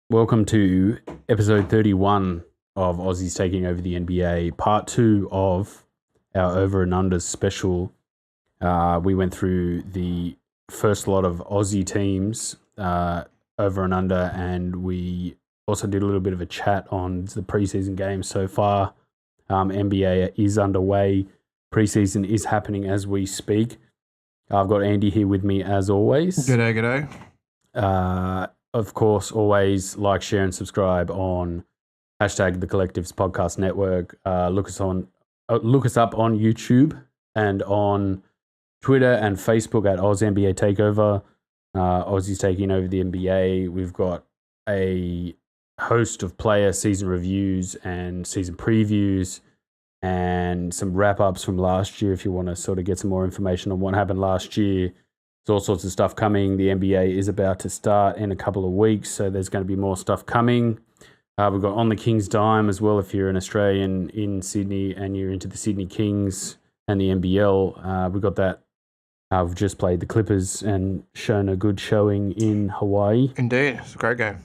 Welcome to episode 31 of Aussies Taking Over the NBA, part 2 of our Over and Unders special. We went through the first lot of Aussie teams over and under, and we also did a little bit of a chat on the preseason games so far. NBA is underway. Preseason is happening as we speak. I've got Andy here with me as always. G'day. Of course, always like, share, and subscribe on hashtag The Collectives Podcast Network. Look us up on YouTube and on Twitter and Facebook at Oz NBA Takeover. Aussies Taking Over the NBA. We've got a host of player season reviews and season previews and some wrap-ups from last year if you want to sort of get some more information on what happened last year. There's all sorts of stuff coming. The NBA is about to start in a couple of weeks, so there's going to be more stuff coming. We've got On the King's Dime as well if you're an Australian in Sydney and you're into the Sydney Kings and the NBL. We've got that. We've just played the Clippers and shown a good showing in Hawaii. Indeed, it's a great game.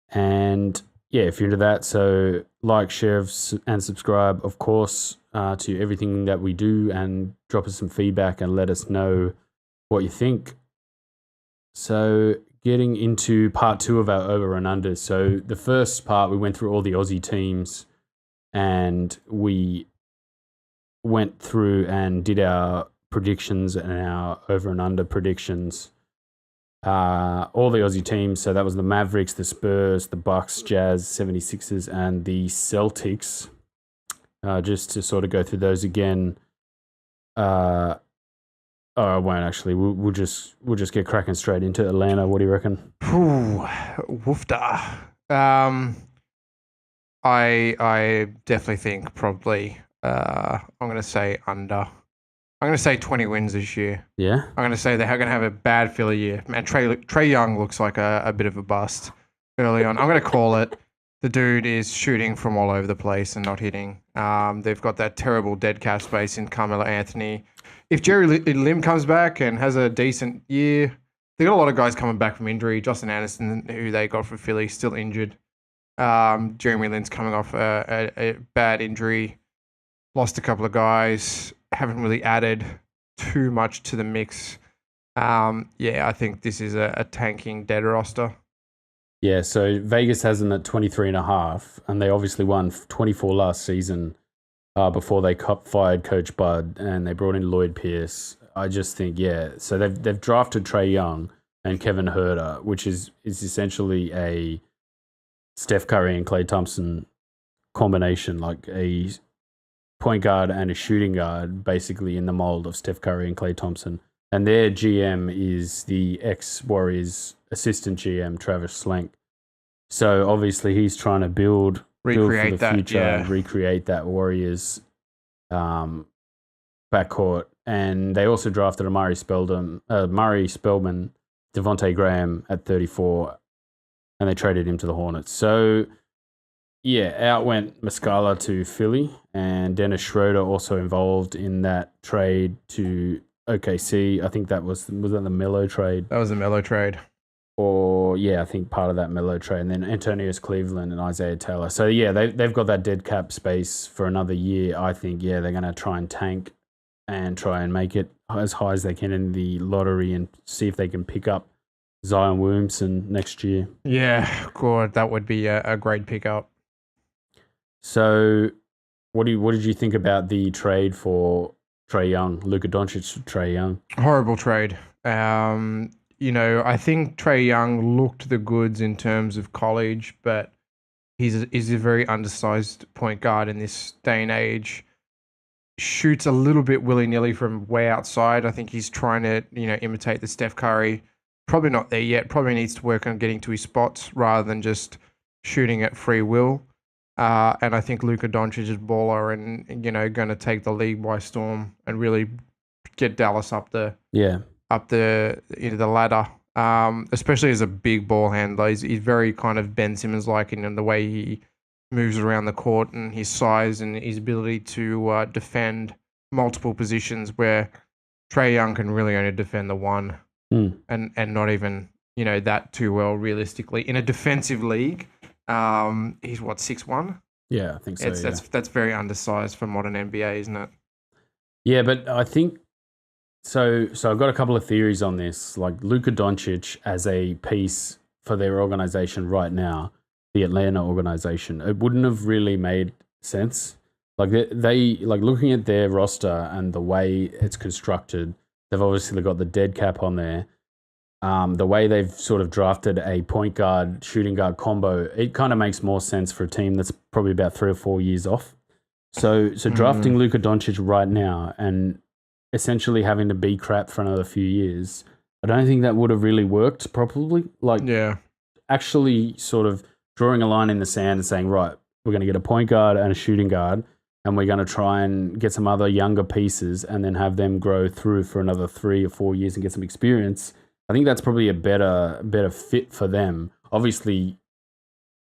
And yeah, if you're into that, so like, share, and subscribe, of course, to everything that we do, and drop us some feedback and let us know what you think. So getting into part 2 of our over and under. So the first part, we went through all the Aussie teams and we went through and did our predictions and our over and under predictions. All the Aussie teams. So that was the Mavericks, the Spurs, the Bucks, Jazz, 76ers, and the Celtics. Just to sort of go through those again. I won't actually. We'll just get cracking straight into Atlanta. What do you reckon? Woofda. I definitely think probably. I'm going to say under. I'm going to say 20 wins this year. Yeah. I'm going to say they're going to have a bad filler year. Man, Trey Young looks like a bit of a bust early on. I'm going to call it. The dude is shooting from all over the place and not hitting. They've got that terrible dead cap space in Carmelo Anthony. If Jerry Lim comes back and has a decent year, they got a lot of guys coming back from injury. Justin Anderson, who they got from Philly, still injured. Jeremy Lin's coming off a bad injury. Lost a couple of guys. Haven't really added too much to the mix. I think this is a tanking dead roster. Yeah, so Vegas has them at 23.5, and they obviously won 24 last season before they fired Coach Bud and they brought in Lloyd Pierce. I just think, so they've drafted Trey Young and Kevin Huerter, which is essentially a Steph Curry and Klay Thompson combination, like a point guard and a shooting guard, basically in the mold of Steph Curry and Klay Thompson. And their GM is the ex-Warriors assistant GM, Travis Slank. So obviously he's trying to recreate for the future, recreate that Warriors backcourt. And they also drafted Murray Spellman, Devontae Graham at 34, and they traded him to the Hornets. So out went Muscala to Philly, and Dennis Schroeder also involved in that trade to OKC. I think that was that the Melo trade? That was the Melo trade. Or, I think part of that Melo trade. And then Antonius Cleveland and Isaiah Taylor. So, they've got that dead cap space for another year. I think, they're going to try and tank and try and make it as high as they can in the lottery and see if they can pick up Zion Williamson next year. Yeah, God, that would be a great pickup. So, what did you think about the trade for Trey Young, Luka Doncic to Trey Young? Horrible trade. I think Trey Young looked the goods in terms of college, but he's a very undersized point guard in this day and age. Shoots a little bit willy-nilly from way outside. I think he's trying to, imitate the Steph Curry. Probably not there yet. Probably needs to work on getting to his spots rather than just shooting at free will. And I think Luka Doncic is baller and, going to take the league by storm and really get Dallas up the ladder. Especially as a big ball handler. He's very kind of Ben Simmons-like in the way he moves around the court and his size and his ability to defend multiple positions where Trey Young can really only defend the one and not even that too well realistically in a defensive league. He's what, 6'1"? Yeah, I think so. That's very undersized for modern NBA, isn't it? Yeah, but I think so. So I've got a couple of theories on this. Like Luka Doncic as a piece for their organization right now, the Atlanta organization, it wouldn't have really made sense. Like they like looking at their roster and the way it's constructed. They've obviously got the dead cap on there. The way they've sort of drafted a point guard, shooting guard combo, it kind of makes more sense for a team that's probably about 3 or 4 years off. So drafting Luka Doncic right now and essentially having to be crap for another few years, I don't think that would have really worked properly. Like, actually sort of drawing a line in the sand and saying, right, we're going to get a point guard and a shooting guard, and we're going to try and get some other younger pieces and then have them grow through for another 3 or 4 years and get some experience. I think that's probably a better fit for them. Obviously,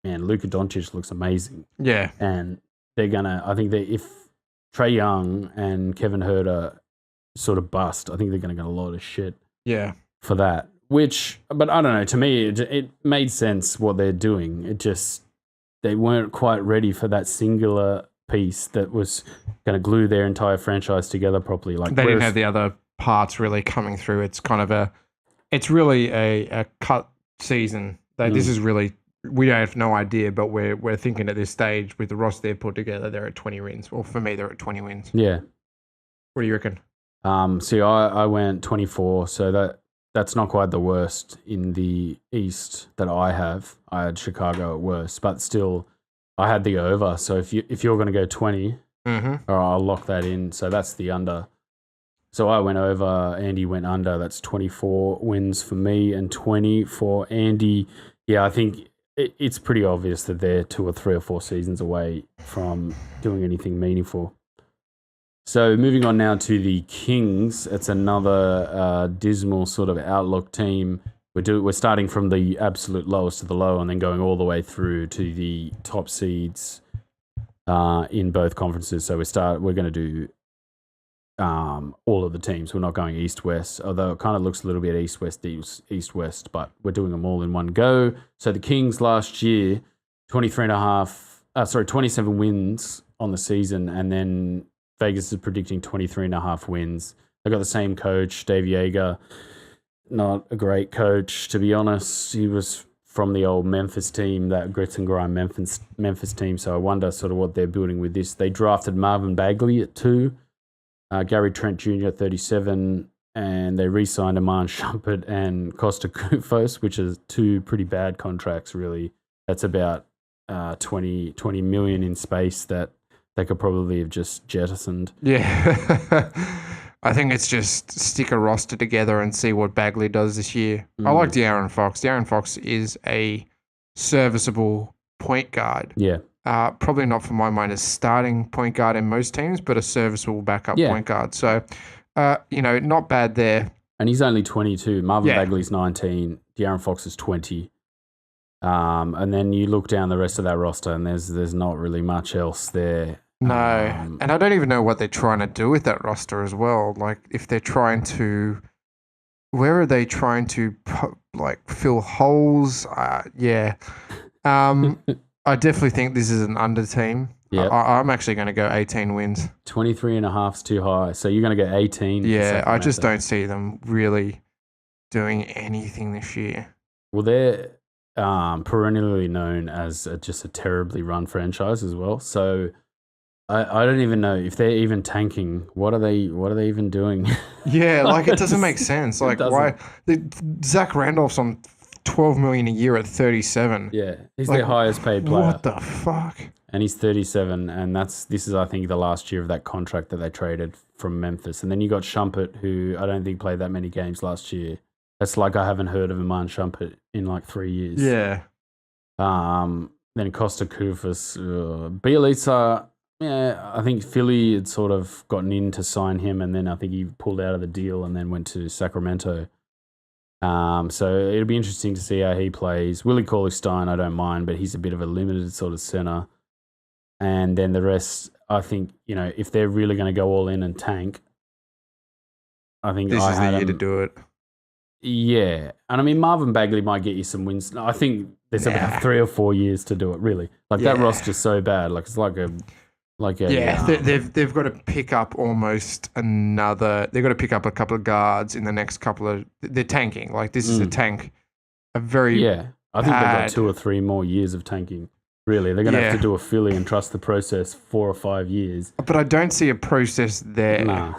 man, Luka Doncic looks amazing. Yeah. And they're going to, I think that if Trae Young and Kevin Huerter sort of bust, I think they're going to get a lot of shit for that. But I don't know, to me, it made sense what they're doing. It just, they weren't quite ready for that singular piece that was going to glue their entire franchise together properly. Like they didn't have the other parts really coming through. It's kind of it's really a cut season. This is really, we have no idea, but we're thinking at this stage with the roster they've put together, they're at 20 wins. Well, for me, they're at 20 wins. Yeah. What do you reckon? See, I went 24, so that's not quite the worst in the East that I have. I had Chicago at worst, but still, I had the over. So if you're going to go 20, I'll lock that in. So that's the under. So I went over, Andy went under. That's 24 wins for me and 20 for Andy. Yeah, I think it's pretty obvious that they're 2 or 3 or 4 seasons away from doing anything meaningful. So moving on now to the Kings. It's another dismal sort of outlook team. We're starting from the absolute lowest of the low and then going all the way through to the top seeds in both conferences. So we're going to do all of the teams. We're not going east-west, although it kind of looks a little bit east-west, but we're doing them all in one go. So the Kings last year, 27 wins on the season, and then Vegas is predicting 23.5 wins. They got the same coach, Dave Yeager. Not a great coach, to be honest. He was from the old Memphis team, that grit and grind Memphis team. So I wonder sort of what they're building with this. They drafted Marvin Bagley at 2, Gary Trent Jr. at 37, and they re-signed Iman Shumpert and Costa Koufos, which is 2 pretty bad contracts, really. That's about 20 million in space that they could probably have just jettisoned. Yeah. I think it's just stick a roster together and see what Bagley does this year. I like De'Aaron Fox. De'Aaron Fox is a serviceable point guard. Yeah. Probably not, for my mind, a starting point guard in most teams, but a serviceable backup point guard. So, not bad there. And he's only 22. Marvin Bagley's 19. De'Aaron Fox is 20. And then you look down the rest of that roster and there's not really much else there. No, and I don't even know what they're trying to do with that roster as well. Like, if they're trying to, where are they trying to fill holes? I definitely think this is an under team. Yeah, I'm actually going to go 18 wins. 23.5 is too high, so you're going to get 18. Yeah, I just don't see them really doing anything this year. Well, they're perennially known as just a terribly run franchise as well. So I don't even know if they're even tanking. What are they even doing? Yeah, like it doesn't make sense. Like why Zach Randolph's on $12 million a year at 37. Yeah, he's their highest paid player. What the fuck? And he's 37, and this is I think the last year of that contract that they traded from Memphis. And then you got Shumpert, who I don't think played that many games last year. That's like I haven't heard of Iman Shumpert in like 3 years. Yeah. Then Costa Koufos, Bielitsa. Yeah, I think Philly had sort of gotten in to sign him, and then I think he pulled out of the deal and then went to Sacramento. So it'll be interesting to see how he plays. Willie Cauley-Stein, I don't mind, but he's a bit of a limited sort of center. And then the rest, I think, if they're really going to go all in and tank, I think this is the year to do it. Yeah. And I mean, Marvin Bagley might get you some wins. I think there's about 3 or 4 years to do it, really. Like, that roster's so bad. Like, it's like a. They've got to pick up almost another. They've got to pick up a couple of guards in the next couple of. They're tanking. Like, this is a tank. A very I think they've got 2 or 3 more years of tanking. Really, they're going to have to do a Philly and trust the process 4 or 5 years. But I don't see a process there. Nah,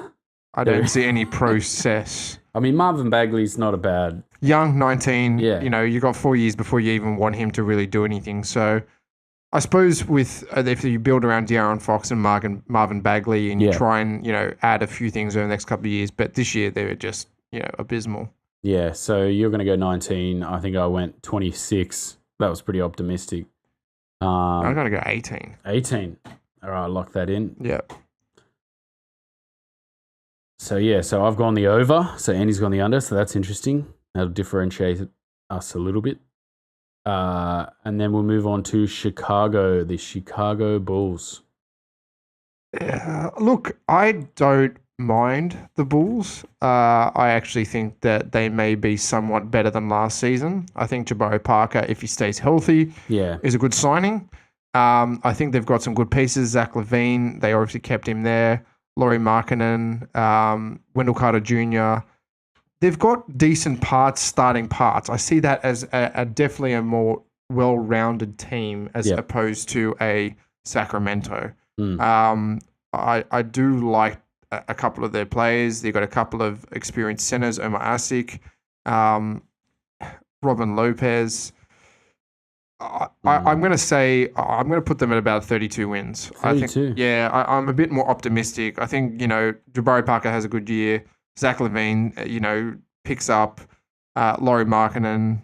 I don't see any process. I mean, Marvin Bagley's not a bad. Young, 19. Yeah. You know, you got 4 years before you even want him to really do anything. So. I suppose with if you build around De'Aaron Fox and Marvin Bagley and you try and, add a few things over the next couple of years, but this year they were just, abysmal. Yeah, so you're going to go 19. I think I went 26. That was pretty optimistic. I'm going to go 18. 18. All right, lock that in. Yeah. So I've gone the over. So Andy's gone the under. So that's interesting. That'll differentiate us a little bit. And then we'll move on to Chicago, the Chicago Bulls. Look, I don't mind the Bulls. I actually think that they may be somewhat better than last season. I think Jabari Parker, if he stays healthy, is a good signing. I think they've got some good pieces. Zach LaVine, they obviously kept him there. Lauri Markkanen, Wendell Carter Jr., they've got decent starting parts. I see that as definitely a more well-rounded team as opposed to a Sacramento. I do like a couple of their players. They've got a couple of experienced centers, Omar Asik, Robin Lopez. I'm going to say I'm going to put them at about 32 wins. 32. I think, I'm a bit more optimistic. I think, Jabari Parker has a good year. Zach LaVine, picks up Lauri Markkanen,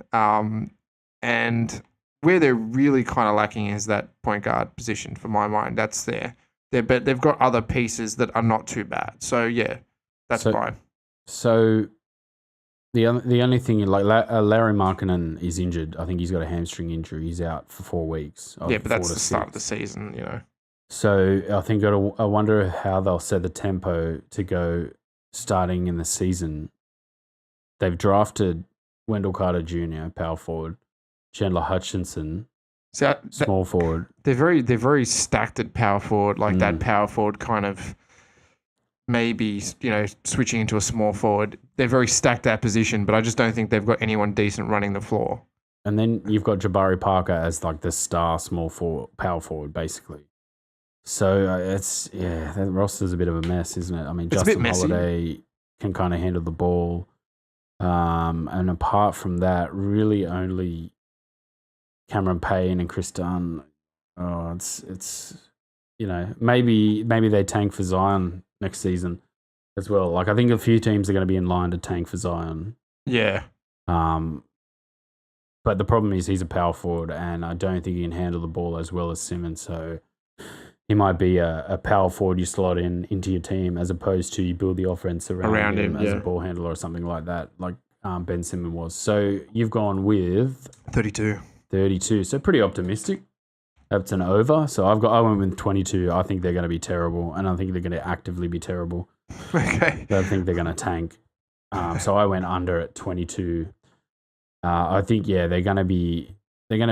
and where they're really kind of lacking is that point guard position. For my mind, that's there. But they've got other pieces that are not too bad. So that's fine. So the only thing, like Lauri Markkanen is injured. I think he's got a hamstring injury. He's out for 4 weeks. But that's the start of the season, So I think I wonder how they'll set the tempo to go. Starting in the season, they've drafted Wendell Carter Jr., power forward, Chandler Hutchinson, small forward. They're very stacked at power forward, like that power forward kind of maybe switching into a small forward. They're very stacked at position, but I just don't think they've got anyone decent running the floor. And then you've got Jabari Parker as like the star small forward, power forward, basically. So that roster's a bit of a mess, isn't it? I mean, Justin Holiday can kind of handle the ball. And apart from that, really only Cameron Payne and Chris Dunn. Oh, it's maybe they tank for Zion next season as well. Like, I think a few teams are going to be in line to tank for Zion. Yeah. But the problem is he's a power forward, and I don't think he can handle the ball as well as Simmons. So he might be a power forward you slot into your team as opposed to you build the offense around him as a ball handler or something like that, like Ben Simmons was. So you've gone with 32. 32. So pretty optimistic. That's an over. So I went with 22. I think they're going to be terrible, and I think they're going to actively be terrible. Okay. I think they're going to tank. So I went under at 22. I think they're going to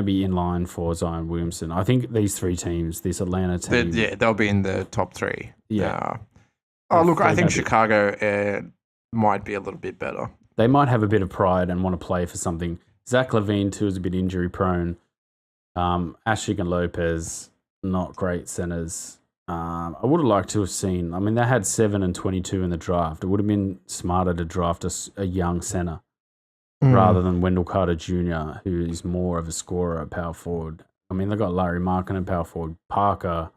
be in line for Zion Williamson. I think these 3 teams, this Atlanta team, they'll be in the top 3. Yeah. I think Chicago might be a little bit better. They might have a bit of pride and want to play for something. Zach LaVine too is a bit injury prone. Ashik and Lopez, not great centers. I would have liked to have seen. I mean, they had 7 and 22 in the draft. It would have been smarter to draft a young center. Rather than Wendell Carter Jr., who is more of a scorer at power forward. I mean, they got Lauri Markkanen, power forward, Parker.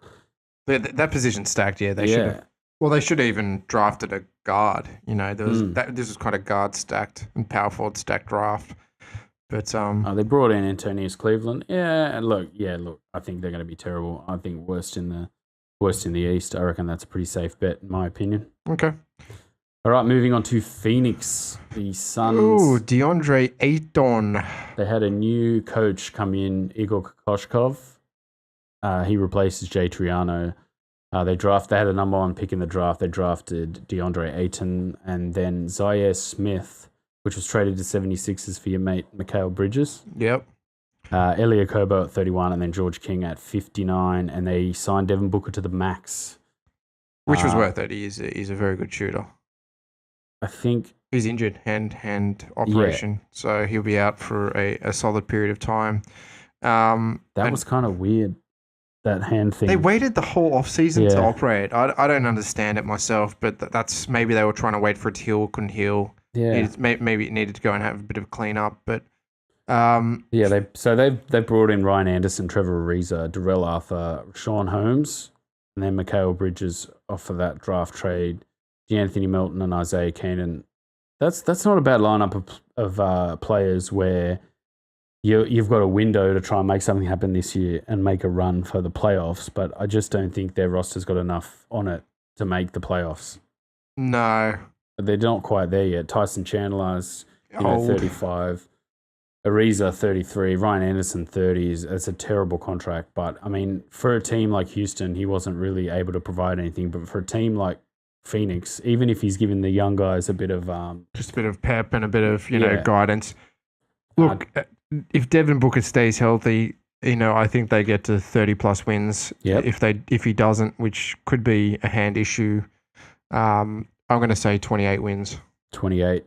That position's stacked, they should have. Well, they should have even drafted a guard. This was kind of guard stacked and power forward stacked draft. But they brought in Antonius Cleveland. Look, I think they're going to be terrible. I think worst in the East. I reckon that's a pretty safe bet, in my opinion. Okay. All right, moving on to Phoenix, the Suns. Ooh, DeAndre Ayton. They had a new coach come in, Igor Kokoshkov. He replaces Jay Triano. They had a number 1 pick in the draft. They drafted DeAndre Ayton, and then Zaire Smith which was traded to 76ers for your mate Mikal Bridges. Yep. Elia Kobo at 31, and then George King at 59, and they signed Devin Booker to the max. Which was worth it. He's a very good shooter. I think he's injured, hand operation, so he'll be out for a solid period of time. That was kind of weird, that hand thing. They waited the whole off-season to operate. I don't understand it myself, but that's maybe they were trying to wait for it to heal, couldn't heal. Yeah. Maybe it needed to go and have a bit of cleanup, but they brought in Ryan Anderson, Trevor Ariza, Darrell Arthur, Sean Holmes, and then Mikal Bridges off of that draft trade, D'Anthony Melton and Isaiah Kanan. That's not a bad lineup of players where you've got a window to try and make something happen this year and make a run for the playoffs, but I just don't think their roster's got enough on it to make the playoffs. No. They're not quite there yet. Tyson Chandler's 35. Ariza 33, Ryan Anderson 30. It's a terrible contract, but I mean, for a team like Houston, he wasn't really able to provide anything. But for a team like Phoenix, even if he's given the young guys a bit of just a bit of pep and a bit of guidance. Look, if Devin Booker stays healthy, I think they get to 30 plus wins. Yep. If he doesn't, which could be a hand issue, I'm going to say 28 wins. 28.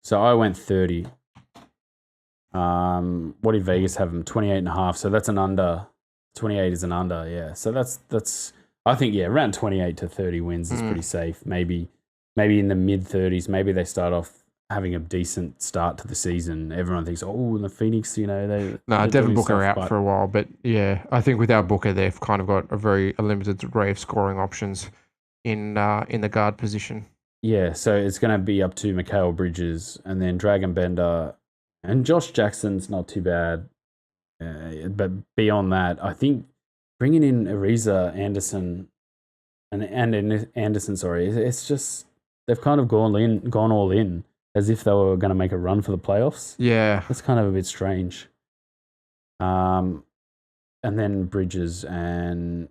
So I went 30. What did Vegas have him? 28.5. So that's an under. 28 is an under, yeah. So that's I think, around 28 to 30 wins is pretty safe. Maybe in the mid 30s. Maybe they start off having a decent start to the season. Everyone thinks, the Phoenix, Devin Booker out for a while, but I think without Booker, they've kind of got a limited array of scoring options in the guard position. Yeah, so it's going to be up to Mikal Bridges and then Dragon Bender. And Josh Jackson's not too bad. But beyond that, I think bringing in Ariza, Anderson, and Anderson, it's just they've kind of gone all in as if they were going to make a run for the playoffs. Yeah. That's kind of a bit strange. And then Bridges, and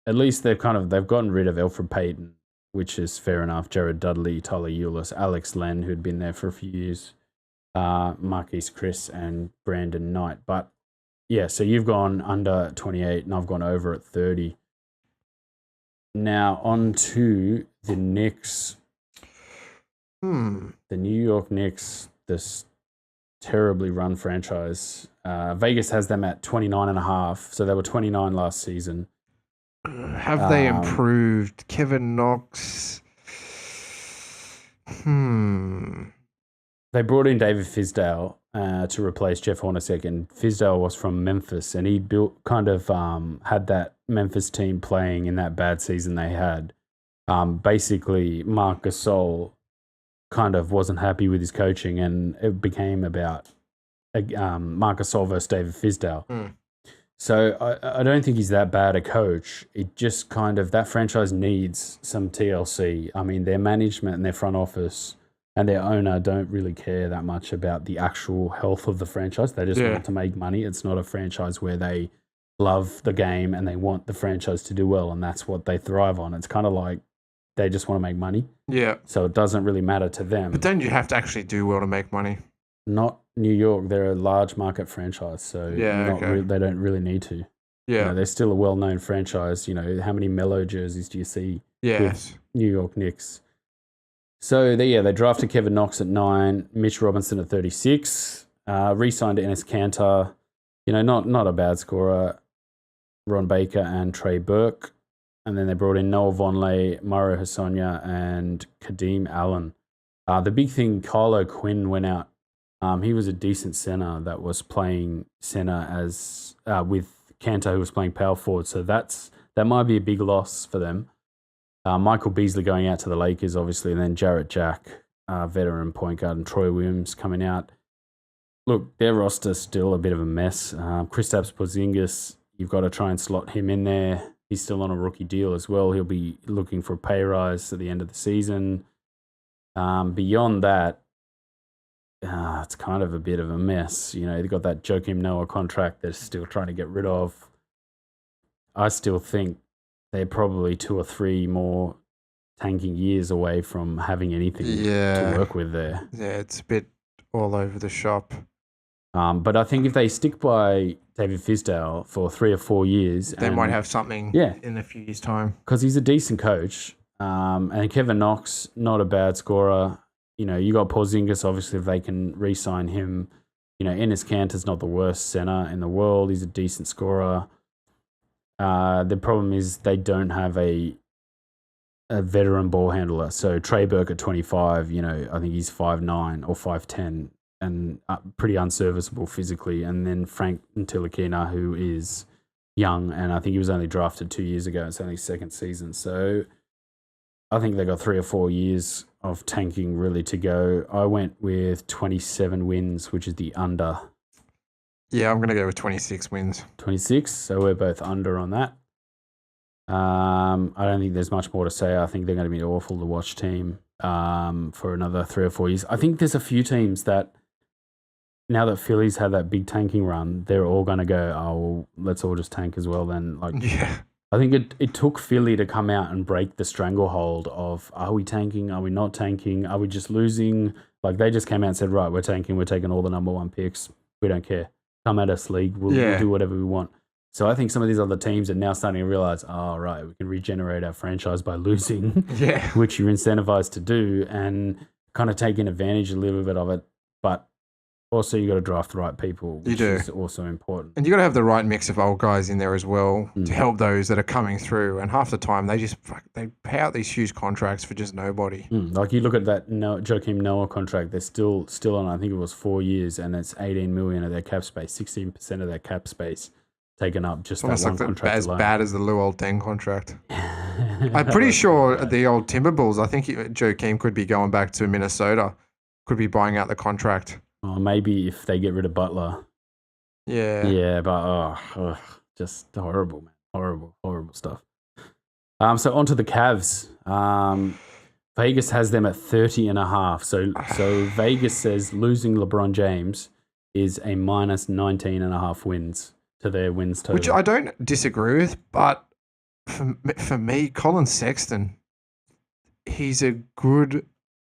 at least they've gotten rid of Elfrid Payton, which is fair enough. Jared Dudley, Tyler Eulis, Alex Len, who'd been there for a few years. Marquise Chris and Brandon Knight. But so you've gone under 28 and I've gone over at 30. Now on to the Knicks. The New York Knicks, this terribly run franchise. Vegas has them at 29.5. So they were 29 last season. Have they improved? Kevin Knox. They brought in David Fizdale to replace Jeff Hornacek, and Fizdale was from Memphis, and he had that Memphis team playing in that bad season they had. Basically, Marc Gasol kind of wasn't happy with his coaching, and it became about Marc Gasol versus David Fizdale. So I don't think he's that bad a coach. It just that franchise needs some TLC. I mean, their management and their front office and their owner don't really care that much about the actual health of the franchise. They just want to make money. It's not a franchise where they love the game and they want the franchise to do well, and that's what they thrive on. It's kind of like they just want to make money. Yeah. So it doesn't really matter to them. But don't you have to actually do well to make money? Not New York. They're a large market franchise, so they don't really need to. Yeah. They're still a well-known franchise. How many Melo jerseys do you see with New York Knicks? So they drafted Kevin Knox at 9, Mitch Robinson at 36, re-signed Enes Kanter, not a bad scorer, Ron Baker and Trey Burke. And then they brought in Noah Vonleh, Mario Hezonja, and Kadeem Allen. The big thing, Kyle O'Quinn went out. He was a decent center that was playing center as with Kanter, who was playing power forward. So that might be a big loss for them. Michael Beasley going out to the Lakers, obviously, and then Jarrett Jack, veteran point guard, and Troy Williams coming out. Look, their roster's still a bit of a mess. Kristaps Porzingis, you've got to try and slot him in there. He's still on a rookie deal as well. He'll be looking for a pay rise at the end of the season. Beyond that, it's kind of a bit of a mess. They've got that Joakim Noah contract they're still trying to get rid of. I still think they're probably 2 or 3 more tanking years away from having anything to work with there. Yeah, it's all over the shop. But I think if they stick by David Fisdale for 3 or 4 years, They might have something in a few years' time. because he's a decent coach. And Kevin Knox, not a bad scorer. You got Porzingis, obviously, if they can re-sign him. Enes Kanter's not the worst center in the world. He's a decent scorer. The problem is they don't have a veteran ball handler. So Trey Burke at 25, I think he's 5'9" or 5'10", and pretty unserviceable physically. And then Frank Ntilikina, who is young, and I think he was only drafted 2 years ago. It's only his second season. So I think they got 3 or 4 years of tanking really to go. I went with 27 wins, which is the under. Yeah, I'm going to go with 26 wins. 26, so we're both under on that. I don't think there's much more to say. I think they're going to be an awful to watch team for another 3 or 4 years. I think there's a few teams that, now that Philly's had that big tanking run, they're all going to go, well, let's all just tank as well then. Yeah. I think it took Philly to come out and break the stranglehold of, are we tanking? Are we not tanking? Are we just losing? They just came out and said, right, we're tanking. We're taking all the number 1 picks. We don't care. Come at us, league. We'll do whatever we want. So I think some of these other teams are now starting to realize, right, we can regenerate our franchise by losing, which you're incentivized to do, and kind of taking advantage a little bit of it. But also, you got to draft the right people, which is also important. And you got to have the right mix of old guys in there as well to help those that are coming through. And half the time, they pay out these huge contracts for just nobody. Like you look at that Joakim Noah contract, they're still on, I think it was 4 years, and it's $18 million of their cap space, 16% of their cap space taken up just that one contract as alone. Bad as the Luol Deng contract. I'm pretty sure the old Timberwolves, I think Joakim could be going back to Minnesota, could be buying out the contract. Oh, maybe if they get rid of Butler. Yeah. Yeah, but just horrible, man. Horrible stuff. So on to the Cavs. Vegas has them at 30.5. So Vegas says losing LeBron James is a minus 19.5 wins to their wins total. Which I don't disagree with, but for me, Colin Sexton, he's a good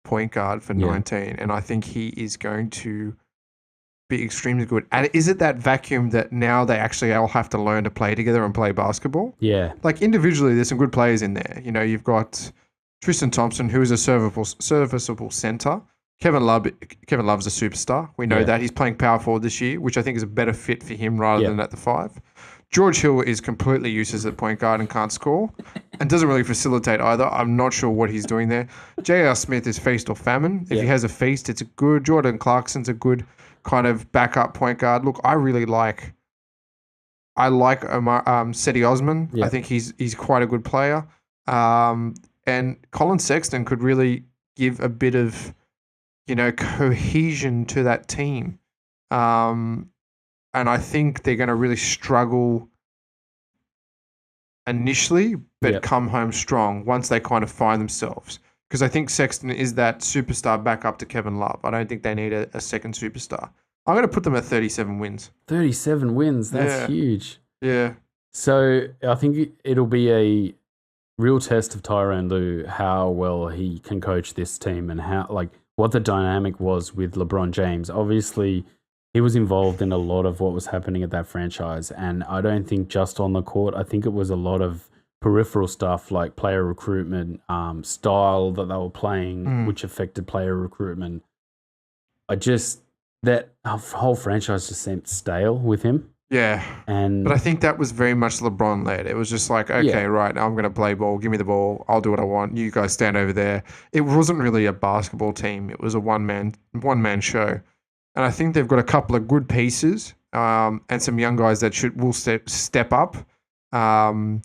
point guard for 19, and I think he is going to be extremely good. And is it that vacuum that now they actually all have to learn to play together and play basketball? Yeah. Individually, there's some good players in there. You've got Tristan Thompson, who is a serviceable center. Kevin Love's a superstar. We know that. He's playing power forward this year, which I think is a better fit for him rather than at the 5. George Hill is completely useless at point guard and can't score and doesn't really facilitate either. I'm not sure what he's doing there. J.R. Smith is feast or famine. If he has a feast, it's a good. Jordan Clarkson's a good kind of backup point guard. Look, I like Cedi Osman. I think he's quite a good player. And Colin Sexton could really give a bit of cohesion to that team. And I think they're going to really struggle initially, but come home strong once they kind of find themselves. Because I think Sexton is that superstar backup to Kevin Love. I don't think they need a second superstar. I'm going to put them at 37 wins. 37 wins. That's huge. Yeah. So I think it'll be a real test of Tyronn Lue how well he can coach this team and how what the dynamic was with LeBron James. Obviously, he was involved in a lot of what was happening at that franchise, and I don't think just on the court. I think it was a lot of peripheral stuff like player recruitment, style that they were playing, which affected player recruitment. That whole franchise just seemed stale with him. Yeah. But I think that was very much LeBron led. It was just like, okay, right, I'm going to play ball. Give me the ball. I'll do what I want. You guys stand over there. It wasn't really a basketball team. It was a one-man show. And I think they've got a couple of good pieces and some young guys that will step up. And,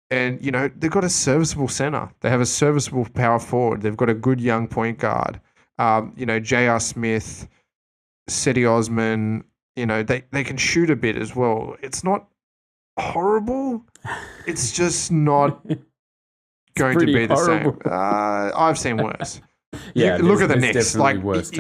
they've got a serviceable center. They have a serviceable power forward. They've got a good young point guard. J.R. Smith, Cedi Osman, they can shoot a bit as well. It's not horrible. It's just not going to be the same. I've seen worse. Look at the Knicks.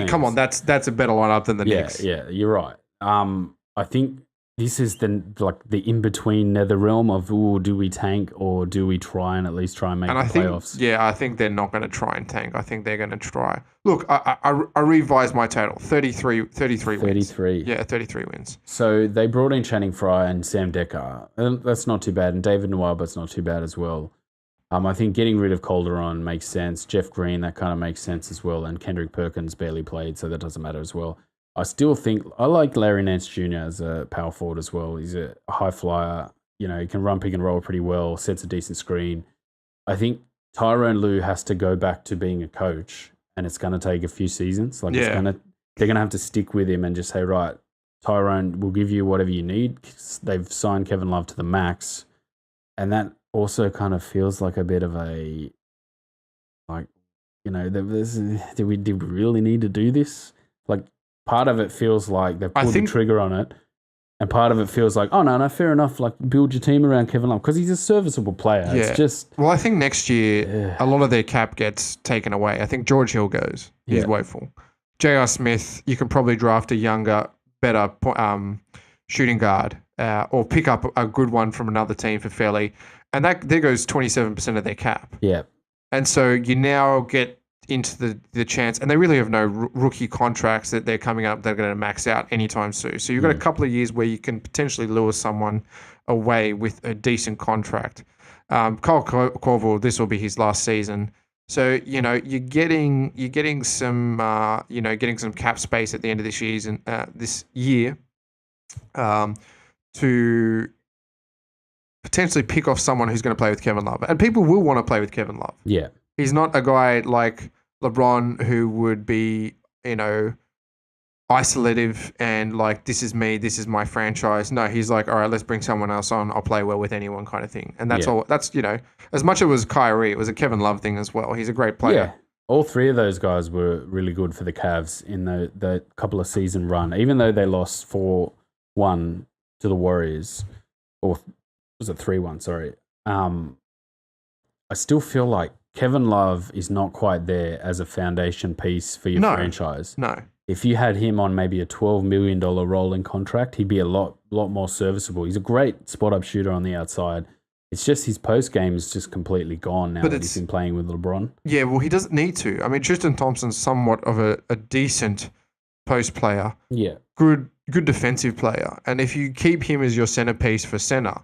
Come on, that's a better lineup than the Knicks. Yeah, you're right. I think this is the in between nether realm of do we tank or do we try and at least try and make And the I think, playoffs? I think they're not going to try and tank. I think they're going to try. Look, I revised my total. 33 wins. 33. Yeah, 33 wins. So they brought in Channing Frye and Sam Decker. And that's not too bad. And David Nwabut's not too bad as well. I think getting rid of Calderon makes sense. Jeff Green, that kind of makes sense as well. And Kendrick Perkins barely played, so that doesn't matter as well. I still think I like Larry Nance Jr. as a power forward as well. He's a high flyer. He can run pick and roll pretty well, sets a decent screen. I think Tyrone Lue has to go back to being a coach, and it's going to take a few seasons. They're going to have to stick with him and just say, right, Tyrone, we'll give you whatever you need. They've signed Kevin Love to the max, and that also kind of feels like a bit of a, do we really need to do this? Part of it feels like they've pulled the trigger on it, and part of it feels like, oh, no, fair enough. Build your team around Kevin Love because he's a serviceable player. Yeah. It's just... Well, I think next year, a lot of their cap gets taken away. I think George Hill goes. He's woeful. J.R. Smith, you can probably draft a younger, better shooting guard or pick up a good one from another team for fairly. And there goes 27% of their cap. Yeah. And so you now get into the chance, and they really have no rookie contracts that they're coming up. They're going to max out anytime soon. So you've got a couple of years where you can potentially lure someone away with a decent contract. Kyle Korver, this will be his last season. So you're getting some cap space at the end of this year to potentially pick off someone who's going to play with Kevin Love, and people will want to play with Kevin Love. Yeah. He's not a guy like LeBron who would be, isolative and like, this is me, this is my franchise. No, he's like, all right, let's bring someone else on. I'll play well with anyone kind of thing. And that's all. That's, as much as it was Kyrie, it was a Kevin Love thing as well. He's a great player. Yeah. All three of those guys were really good for the Cavs in the couple of season run, even though they lost 4-1 to the Warriors, or was it 3-1? Sorry. I still feel like Kevin Love is not quite there as a foundation piece for your franchise. No. If you had him on maybe a $12 million rolling contract, he'd be a lot more serviceable. He's a great spot-up shooter on the outside. It's just his post-game is just completely gone now that he's been playing with LeBron. Yeah, well, he doesn't need to. I mean, Tristan Thompson's somewhat of a decent post player. Yeah. Good defensive player. And if you keep him as your centerpiece for center,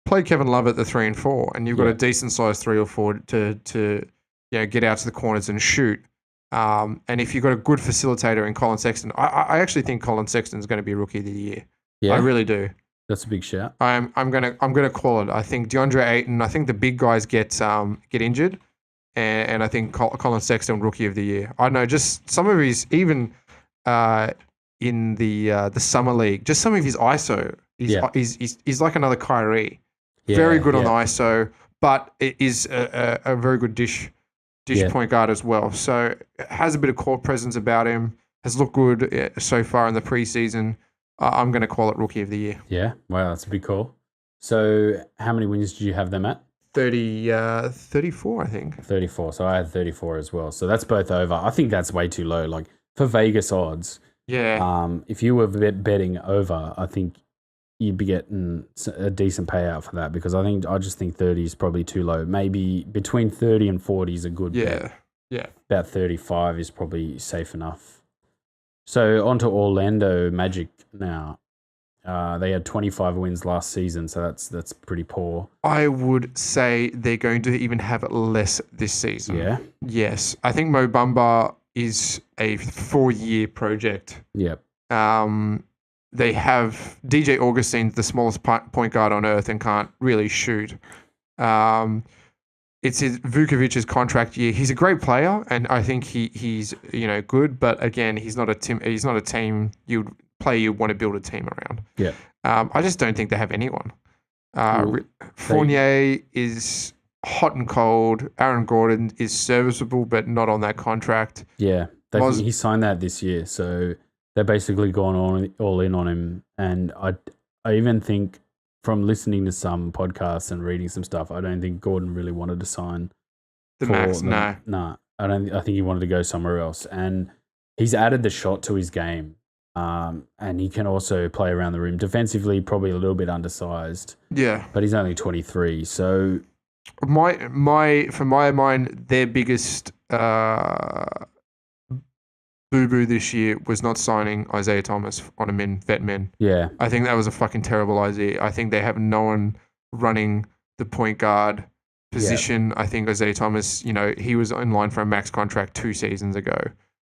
play Kevin Love at the 3 and 4, and you've got a decent size 3 or 4 to get out to the corners and shoot. And if you've got a good facilitator in Colin Sexton, I actually think Colin Sexton is going to be Rookie of the Year. Yeah, I really do. That's a big shout. I'm gonna call it. I think DeAndre Ayton. I think the big guys get injured, and I think Colin Sexton Rookie of the Year. I know just some of his even in the summer league, just some of his ISO. He's like another Kyrie. Very good on the ISO, but it is a very good dish point guard as well. So has a bit of court presence about him. Has looked good so far in the preseason. I'm going to call it Rookie of the Year. Yeah, wow, that's a big call. So how many wins did you have them at? 34, I think. 34. So I had 34 as well. So that's both over. I think that's way too low. Like for Vegas odds. Yeah. If you were betting over, I think you'd be getting a decent payout for that, because I just think 30 is probably too low. Maybe between 30 and 40 is a good bet. Yeah. About 35 is probably safe enough. So on to Orlando Magic now. They had 25 wins last season, so that's pretty poor. I would say they're going to even have less this season. Yeah? Yes. I think Mo Bamba is a 4-year project. Yep. They have DJ Augustine, the smallest point guard on earth, and can't really shoot. It's Vukovic's contract year. He's a great player, and I think he's good. But again, he's not a team you want to build a team around. Yeah. I just don't think they have anyone. Fournier is hot and cold. Aaron Gordon is serviceable, but not on that contract. Yeah, he signed that this year, so they're basically gone all in on him. And I even think, from listening to some podcasts and reading some stuff, I don't think Gordon really wanted to sign the max. No, I think he wanted to go somewhere else. And he's added the shot to his game. And he can also play around the rim. Defensively, probably a little bit undersized. Yeah. But he's only 23, so For my mind, their biggest boo-boo this year was not signing Isaiah Thomas on a vet min. yeah. I think that was a fucking terrible idea. I think they have no one running the point guard position. I think Isaiah Thomas, he was in line for a max contract 2 seasons ago.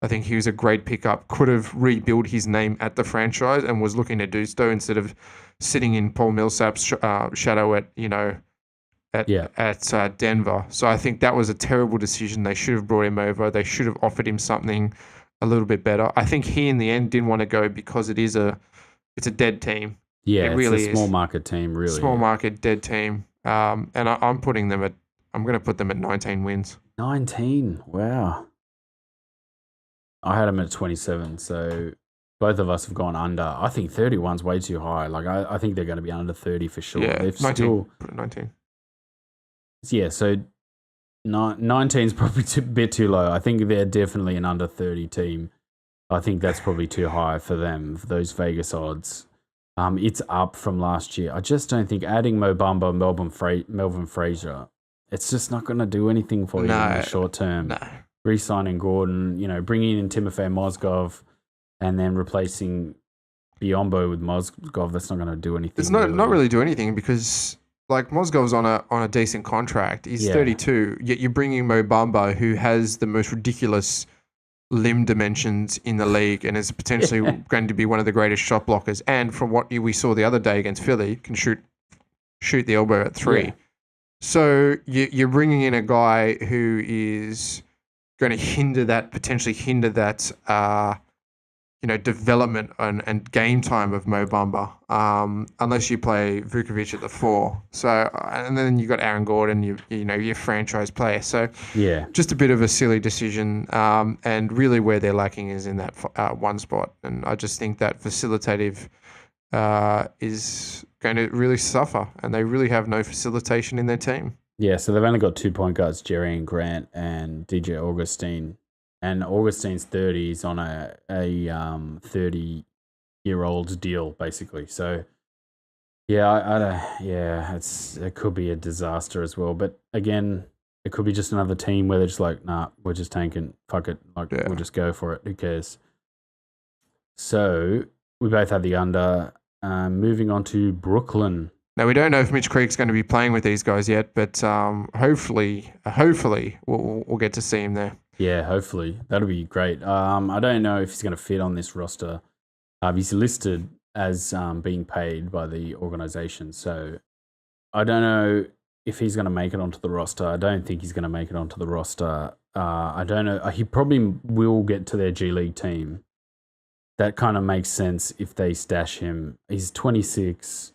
I think he was a great pickup, could have rebuilt his name at the franchise and was looking to do so instead of sitting in Paul Millsap's shadow at Denver. So I think that was a terrible decision. They should have brought him over. They should have offered him something a little bit better. I think he in the end didn't want to go because it's a dead team. Yeah, it really it's a small market team, really. Small market, dead team. And I'm going to put them at 19 wins. 19, wow. I had him at 27, so both of us have gone under. I think 31's way too high. Like, I think they're going to be under 30 for sure. Yeah, They've 19. Put it 19. Yeah, so 19's probably a bit too low. I think they're definitely an under 30 team. I think that's probably too high for them, for those Vegas odds. It's up from last year. I just don't think adding Mo Bamba, Melvin Frazier, it's just not going to do anything for you in the short term. No. Re-signing Gordon, bringing in Timofey Mozgov and then replacing Biyombo with Mozgov, that's not going to do anything. It's not really do anything because like Mozgov's on a decent contract. He's 32, yet you're bringing Mo Bamba, who has the most ridiculous limb dimensions in the league and is potentially going to be one of the greatest shot blockers. And from what we saw the other day against Philly, can shoot the elbow at 3. Yeah. So you're bringing in a guy who is going to potentially hinder that development and game time of Mo Bamba, unless you play Vukovic at the 4. So, and then you got Aaron Gordon, your franchise player. So, yeah, just a bit of a silly decision. And really, where they're lacking is in that one spot. And I just think that facilitative is going to really suffer, and they really have no facilitation in their team. Yeah, so they've only got 2 point guards, Jerry Grant and DJ Augustine. And Augustine's 30. He's on a 30-year-old deal, basically. So, yeah, it could be a disaster as well. But again, it could be just another team where they're just like, nah, we're just tanking. Fuck it. We'll just go for it. Who cares? So, we both had the under. Moving on to Brooklyn. Now, we don't know if Mitch Creek's going to be playing with these guys yet, but hopefully we'll get to see him there. Yeah, hopefully. That'll be great. I don't know if he's going to fit on this roster. He's listed as being paid by the organization, so I don't know if he's going to make it onto the roster. I don't think he's going to make it onto the roster. I don't know. He probably will get to their G League team. That kind of makes sense if they stash him. He's 26.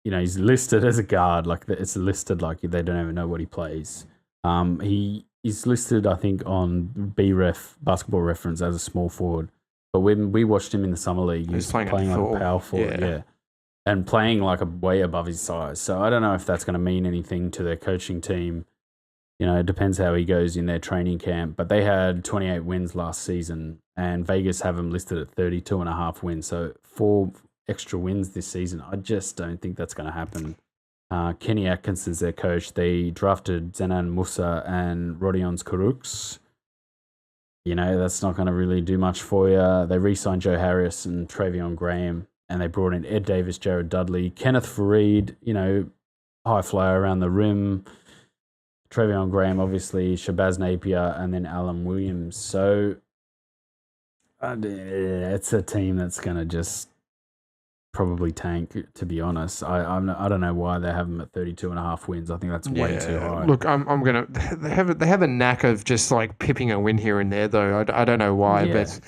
He's listed as a guard. Like, it's listed like they don't even know what he plays. He's listed, I think, on Basketball Reference as a small forward. But when we watched him in the summer league, he was playing like a power forward, yeah. And playing like way above his size. So I don't know if that's going to mean anything to their coaching team. It depends how he goes in their training camp. But they had 28 wins last season, and Vegas have him listed at 32.5 wins. So 4 extra wins this season. I just don't think that's going to happen. Kenny Atkinson's their coach. They drafted Zenan Musa and Rodions Kurucs. That's not going to really do much for you. They re-signed Joe Harris and Travion Graham, and they brought in Ed Davis, Jared Dudley, Kenneth Fareed, high flyer around the rim, Travion Graham, obviously, Shabazz Napier, and then Alan Williams. So it's a team that's going to just probably tank, to be honest. I don't know why they have them at 32.5 wins. I think that's way too high. Look, they have a knack of just like pipping a win here and there, though. I don't know why, but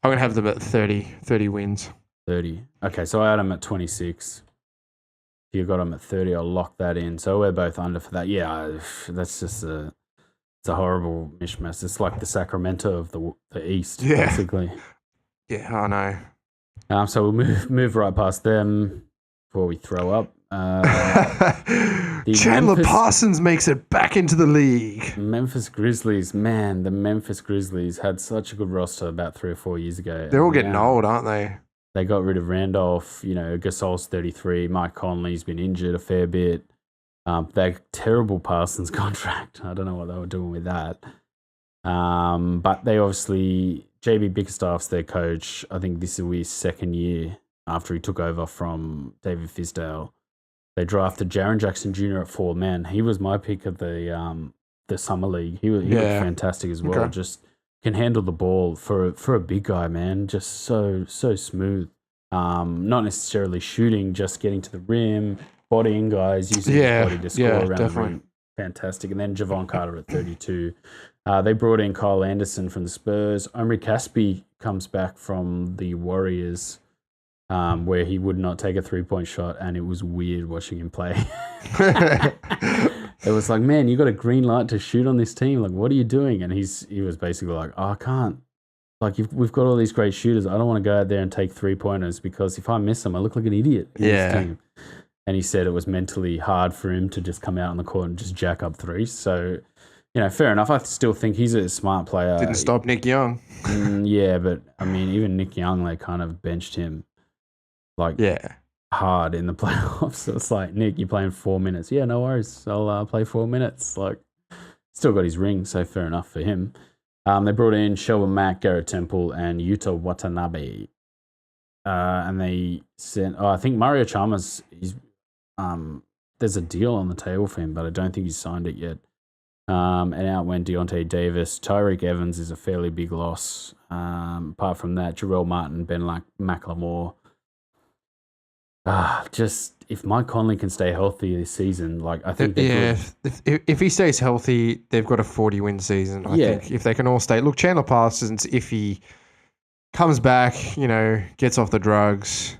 I'm gonna have them at 30 wins. 30. Okay, so I had them at 26. If you got them at 30, I'll lock that in. So we're both under for that. Yeah, that's just it's a horrible mishmash. It's like the Sacramento of the East, basically. Yeah, I know. So we'll move right past them before we throw up. Chandler Parsons makes it back into the league. Memphis Grizzlies, man, the Memphis Grizzlies had such a good roster about 3 or 4 years ago. They're all getting old, aren't they? They got rid of Randolph. Gasol's 33. Mike Conley's been injured a fair bit. That terrible Parsons contract. I don't know what they were doing with that. But they obviously, JB Bickerstaff's their coach. I think this will be his second year after he took over from David Fisdale. They drafted Jaren Jackson Jr. at 4. Man, he was my pick of the summer league. He looked fantastic as well. Okay. Just can handle the ball for a big guy, man. Just so smooth. Not necessarily shooting, just getting to the rim, bodying guys, using his body to score around the rim. Fantastic. And then Javon Carter at 32. They brought in Kyle Anderson from the Spurs. Omri Caspi comes back from the Warriors, where he would not take a 3-point shot, and it was weird watching him play. It was like, man, you got a green light to shoot on this team. Like, what are you doing? And he was basically like, oh, I can't. Like, we've got all these great shooters. I don't want to go out there and take 3-pointers because if I miss them, I look like an idiot in this team. And he said it was mentally hard for him to just come out on the court and just jack up threes. So, fair enough. I still think he's a smart player. Didn't stop Nick Young. Yeah, but, I mean, even Nick Young, they kind of benched him. Hard in the playoffs. So it's like, Nick, you're playing 4 minutes. Yeah, no worries. I'll play 4 minutes. Like, still got his ring, so fair enough for him. They brought in Shelby Mack, Garrett Temple, and Yuta Watanabe. And they sent, I think Mario Chalmers, there's a deal on the table for him, but I don't think he's signed it yet. And out went Deontay Davis. Tyreek Evans is a fairly big loss. Apart from that, Jarrell Martin, Ben McLemore. Just if Mike Conley can stay healthy this season, like I think if he stays healthy, they've got a 40-win season. I think if they can all stay. Look, Chandler Parsons, if he comes back, gets off the drugs,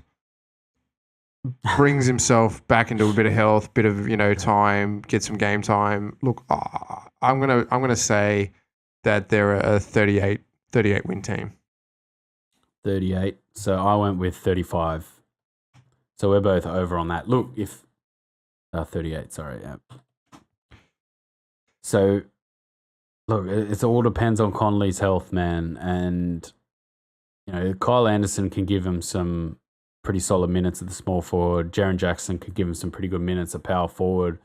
brings himself back into a bit of health, bit of time, get some game time. Look, I'm gonna say that they're a 38 win team. 38. So I went with 35. So we're both over on that. Look, if 38, sorry. Yeah. So, look, it all depends on Conley's health, man. And, Kyle Anderson can give him some pretty solid minutes at the small forward. Jaren Jackson could give him some pretty good minutes at power forward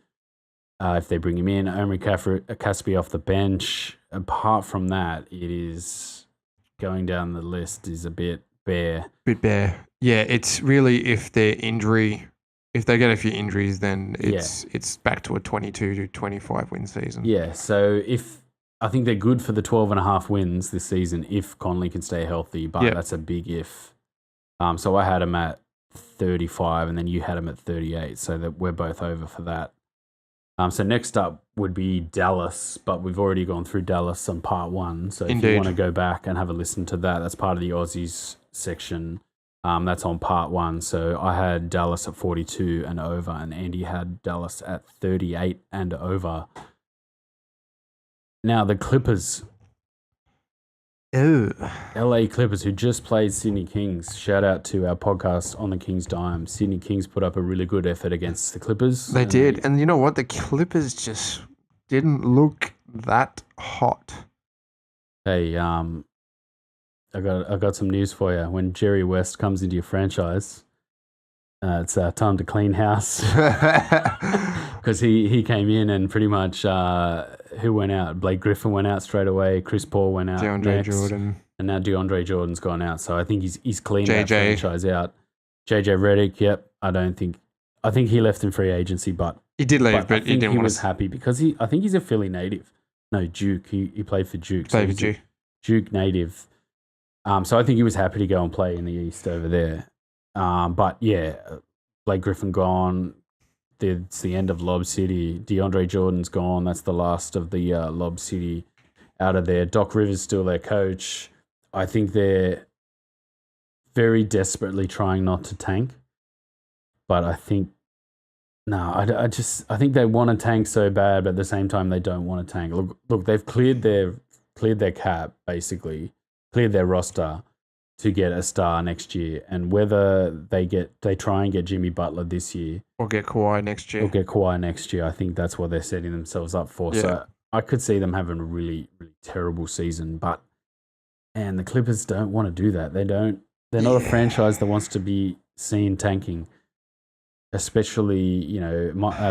if they bring him in. Omri Caspi off the bench. Apart from that, it is going down the list is a bit bare. Yeah, it's really if they get a few injuries, then it's back to a 22 to 25 win season. Yeah, so I think they're good for the 12.5 wins this season if Conley can stay healthy, but that's a big if. So I had him at 35 and then you had him at 38, so that we're both over for that. So next up would be Dallas, but we've already gone through Dallas on part 1. So if you want to go back and have a listen to that, that's part of the Aussies section. That's on part 1. So I had Dallas at 42 and over, and Andy had Dallas at 38 and over. Now the Clippers. Ooh. LA Clippers, who just played Sydney Kings. Shout out to our podcast on the Kings Dime. Sydney Kings put up a really good effort against the Clippers. They did. And you know what? The Clippers just didn't look that hot. Hey, I got some news for you. When Jerry West comes into your franchise, it's time to clean house. Because he came in and pretty much who went out? Blake Griffin went out straight away. Chris Paul went out DeAndre Jordan. And now DeAndre Jordan's gone out. So I think he's cleaned that franchise out. JJ Redick, yep. I think he left in free agency, but he did leave, but he didn't want to. He was happy because I think he's a Philly native. No, Duke. He played for Duke. Duke native. So I think he was happy to go and play in the East over there. But yeah, Blake Griffin gone. It's the end of Lob City. DeAndre Jordan's gone. That's the last of the Lob City out of there. Doc Rivers still their coach. I think they're very desperately trying not to tank. But I think I think they want to tank so bad, but at the same time they don't want to tank. Look, they've cleared their cap basically. Cleared their roster to get a star next year, and whether they try and get Jimmy Butler this year or get Kawhi next year, I think that's what they're setting themselves up for. Yeah. So I could see them having a really, really terrible season, but the Clippers don't want to do that. They don't They're not a franchise that wants to be seen tanking. Especially,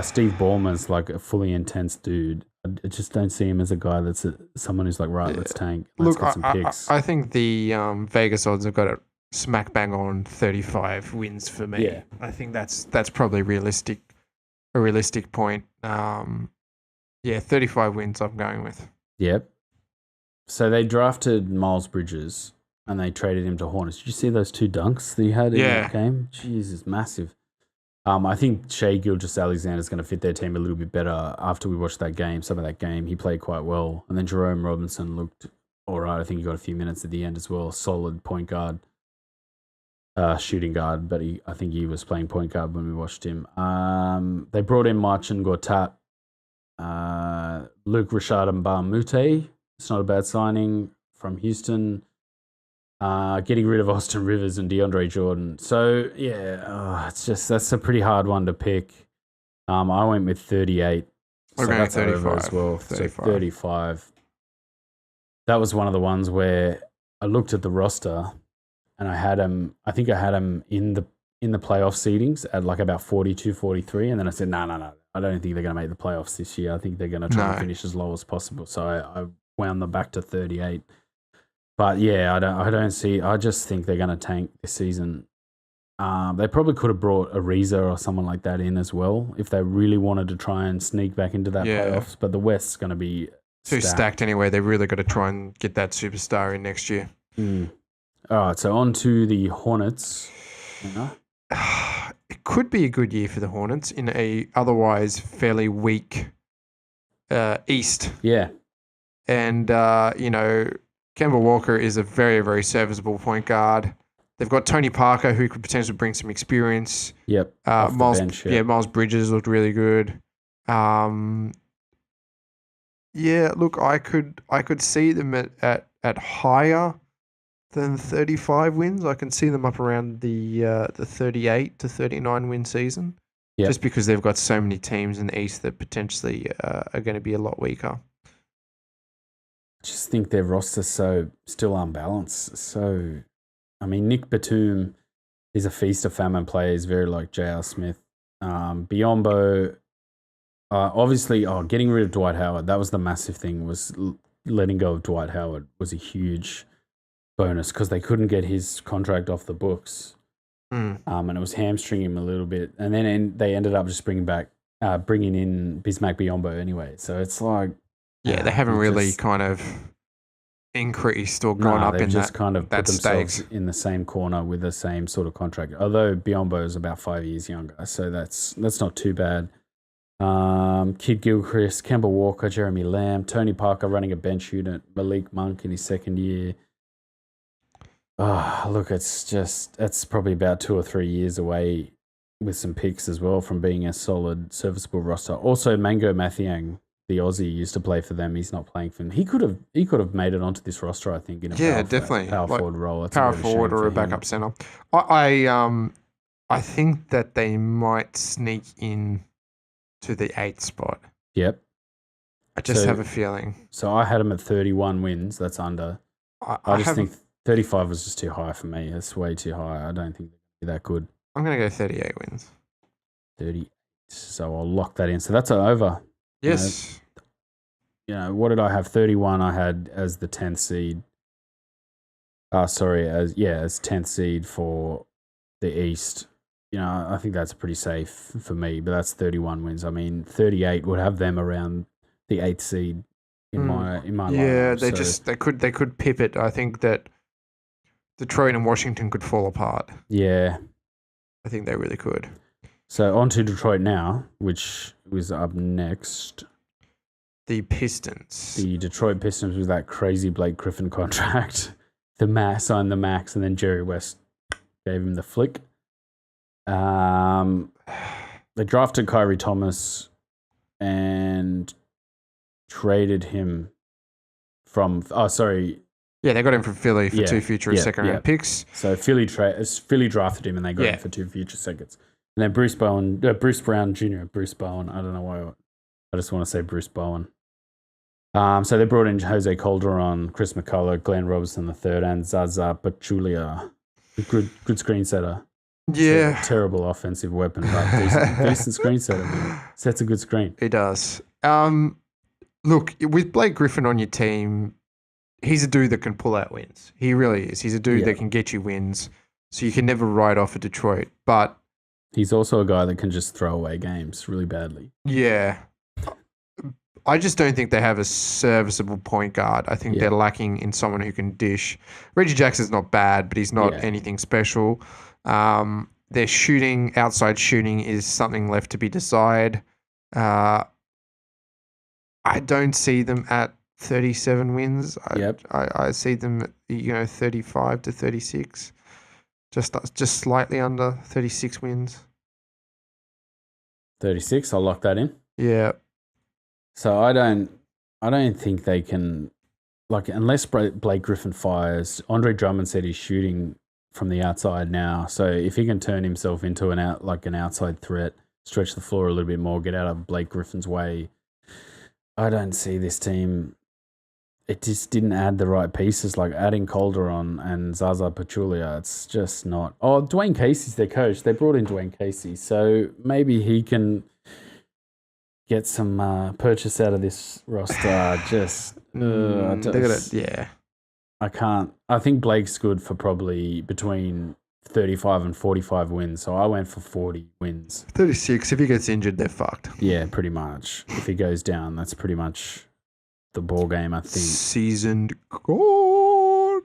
Steve Ballmer's like a fully intense dude. I just don't see him as a guy that's someone who's like, right, let's tank. Let's get some picks. I think the Vegas odds have got it smack bang on 35 wins for me. Yeah. I think that's probably a realistic point. 35 wins I'm going with. Yep. So they drafted Miles Bridges and they traded him to Hornets. Did you see those 2 dunks that he had in that game? Jesus, massive. I think Shai Gilgeous-Alexander is going to fit their team a little bit better after we watched that game. Some of that game, he played quite well. And then Jerome Robinson looked all right. I think he got a few minutes at the end as well. Solid point guard, shooting guard, but I think he was playing point guard when we watched him. They brought in Marcin Gortat, Luke Richard Mbamute. It's not a bad signing from Houston. Getting rid of Austin Rivers and DeAndre Jordan. So, that's a pretty hard one to pick. I went with 38. So that's 35 as well. 35. So 35. That was one of the ones where I looked at the roster and I had him in the playoff seedings at like about 42, 43. And then I said, no. I don't think they're going to make the playoffs this year. I think they're going to try and finish as low as possible. So I wound them back to 38. But yeah, I just think they're going to tank this season. They probably could have brought Ariza or someone like that in as well if they really wanted to try and sneak back into that playoffs. But the West's going to be too stacked anyway. They really got to try and get that superstar in next year. All right, so on to the Hornets. It could be a good year for the Hornets in a otherwise fairly weak East. Yeah. And, Kemba Walker is a very, very serviceable point guard. They've got Tony Parker, who could potentially bring some experience. Yep. Miles Bridges looked really good. Look, I could see them at higher than 35 wins. I can see them up around the 38 to 39 win season. Yep. Just because they've got so many teams in the East that potentially are going to be a lot weaker. I just think their roster's still unbalanced. So, I mean, Nick Batum is a feast of famine player. He's very like J.R. Smith. Biyombo, obviously, getting rid of Dwight Howard, that was the massive thing, was letting go of Dwight Howard was a huge bonus because they couldn't get his contract off the books. And it was hamstringing him a little bit. And then they ended up just bringing in Bismack Biyombo anyway. So it's like... Yeah, they haven't really kind of increased or gone up in just kind of put themselves stakes in the same corner with the same sort of contract. Although Biyombo is about 5 years younger, so that's not too bad. Kid Gilchrist, Kemba Walker, Jeremy Lamb, Tony Parker running a bench unit, Malik Monk in his second year. Look, it's probably about 2 or 3 years away with some picks as well from being a solid, serviceable roster. Also, Mango Mathiang, the Aussie, used to play for them. He's not playing for them. He could have made it onto this roster, I think, in a power forward role. It's power forward or a backup center. I think that they might sneak in to the 8th spot. Yep. I just have a feeling. So I had them at 31 wins. That's under. I just think 35 was just too high for me. It's way too high. I don't think they're that good. I'm going to go 38 wins. 38. So I'll lock that in. So that's an over. Yes. What did I have? 31 I had as the 10th seed. As 10th seed for the East. I think that's pretty safe for me, but that's 31 wins. I mean, 38 would have them around the 8th seed in my Yeah, lineup, they could pip it. I think that Detroit and Washington could fall apart. Yeah. I think they really could. So on to Detroit now, which was up next. The Pistons. The Detroit Pistons with that crazy Blake Griffin contract. Signed the max, and then Jerry West gave him the flick. They drafted Kyrie Thomas and traded him from... Yeah, they got him from Philly for 2 future second-round picks. So Philly drafted him, and they got him for 2 future seconds. And then Bruce Brown Jr., Bruce Bowen. I don't know why. I just want to say Bruce Bowen. So they brought in Jose Calderon, Chris McCullough, Glenn Robinson III, and Zaza Pachulia. Good screen setter. Yeah. Terrible offensive weapon, but decent screen setter, man. Sets a good screen. He does. Look, with Blake Griffin on your team, he's a dude that can pull out wins. He really is. He's a dude that can get you wins. So you can never write off a Detroit. But he's also a guy that can just throw away games really badly. Yeah. I just don't think they have a serviceable point guard. I think they're lacking in someone who can dish. Reggie Jackson's not bad, but he's not anything special. Their shooting, outside shooting, is something left to be desired. I don't see them at 37 wins. I see them at 35 to 36, just slightly under 36 wins. 36. I'll lock that in. Yeah. So I don't think they can, like, unless Blake Griffin fires. Andre Drummond said he's shooting from the outside now. So if he can turn himself into an outside threat, stretch the floor a little bit more, get out of Blake Griffin's way, I don't see this team. It just didn't add the right pieces, like adding Calderon and Zaza Pachulia. It's just not. Oh, Dwayne Casey's their coach. They brought in Dwayne Casey, so maybe he can get some purchase out of this roster. I can't. I think Blake's good for probably between 35 and 45 wins. So I went for 40 wins. 36. If he gets injured, they're fucked. Yeah, pretty much. If he goes down, that's pretty much the ball game, I think. Seasoned God.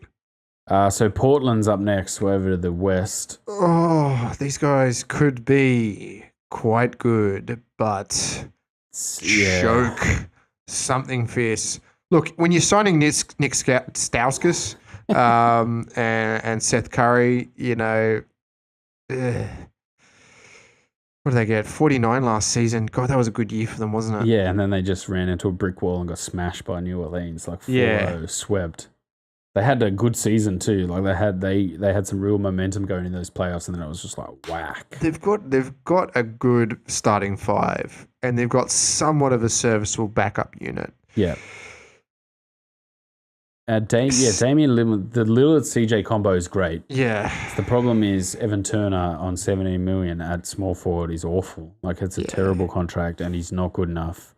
So Portland's up next. We're over to the West. Oh, these guys could be quite good, but choke something fierce. Look, when you're signing Nick Stauskas and Seth Curry, what did they get? 49 last season. God, that was a good year for them, wasn't it? Yeah, and then they just ran into a brick wall and got smashed by New Orleans, like 4-0, swept. They had a good season too. Like they had some real momentum going in those playoffs, and then it was just like whack. They've got a good starting five, and they've got somewhat of a serviceable backup unit. Yeah. Damian Lillard, the Lillard CJ combo is great. Yeah. The problem is Evan Turner on $17 million at small forward is awful. Like, it's a terrible contract, and he's not good enough.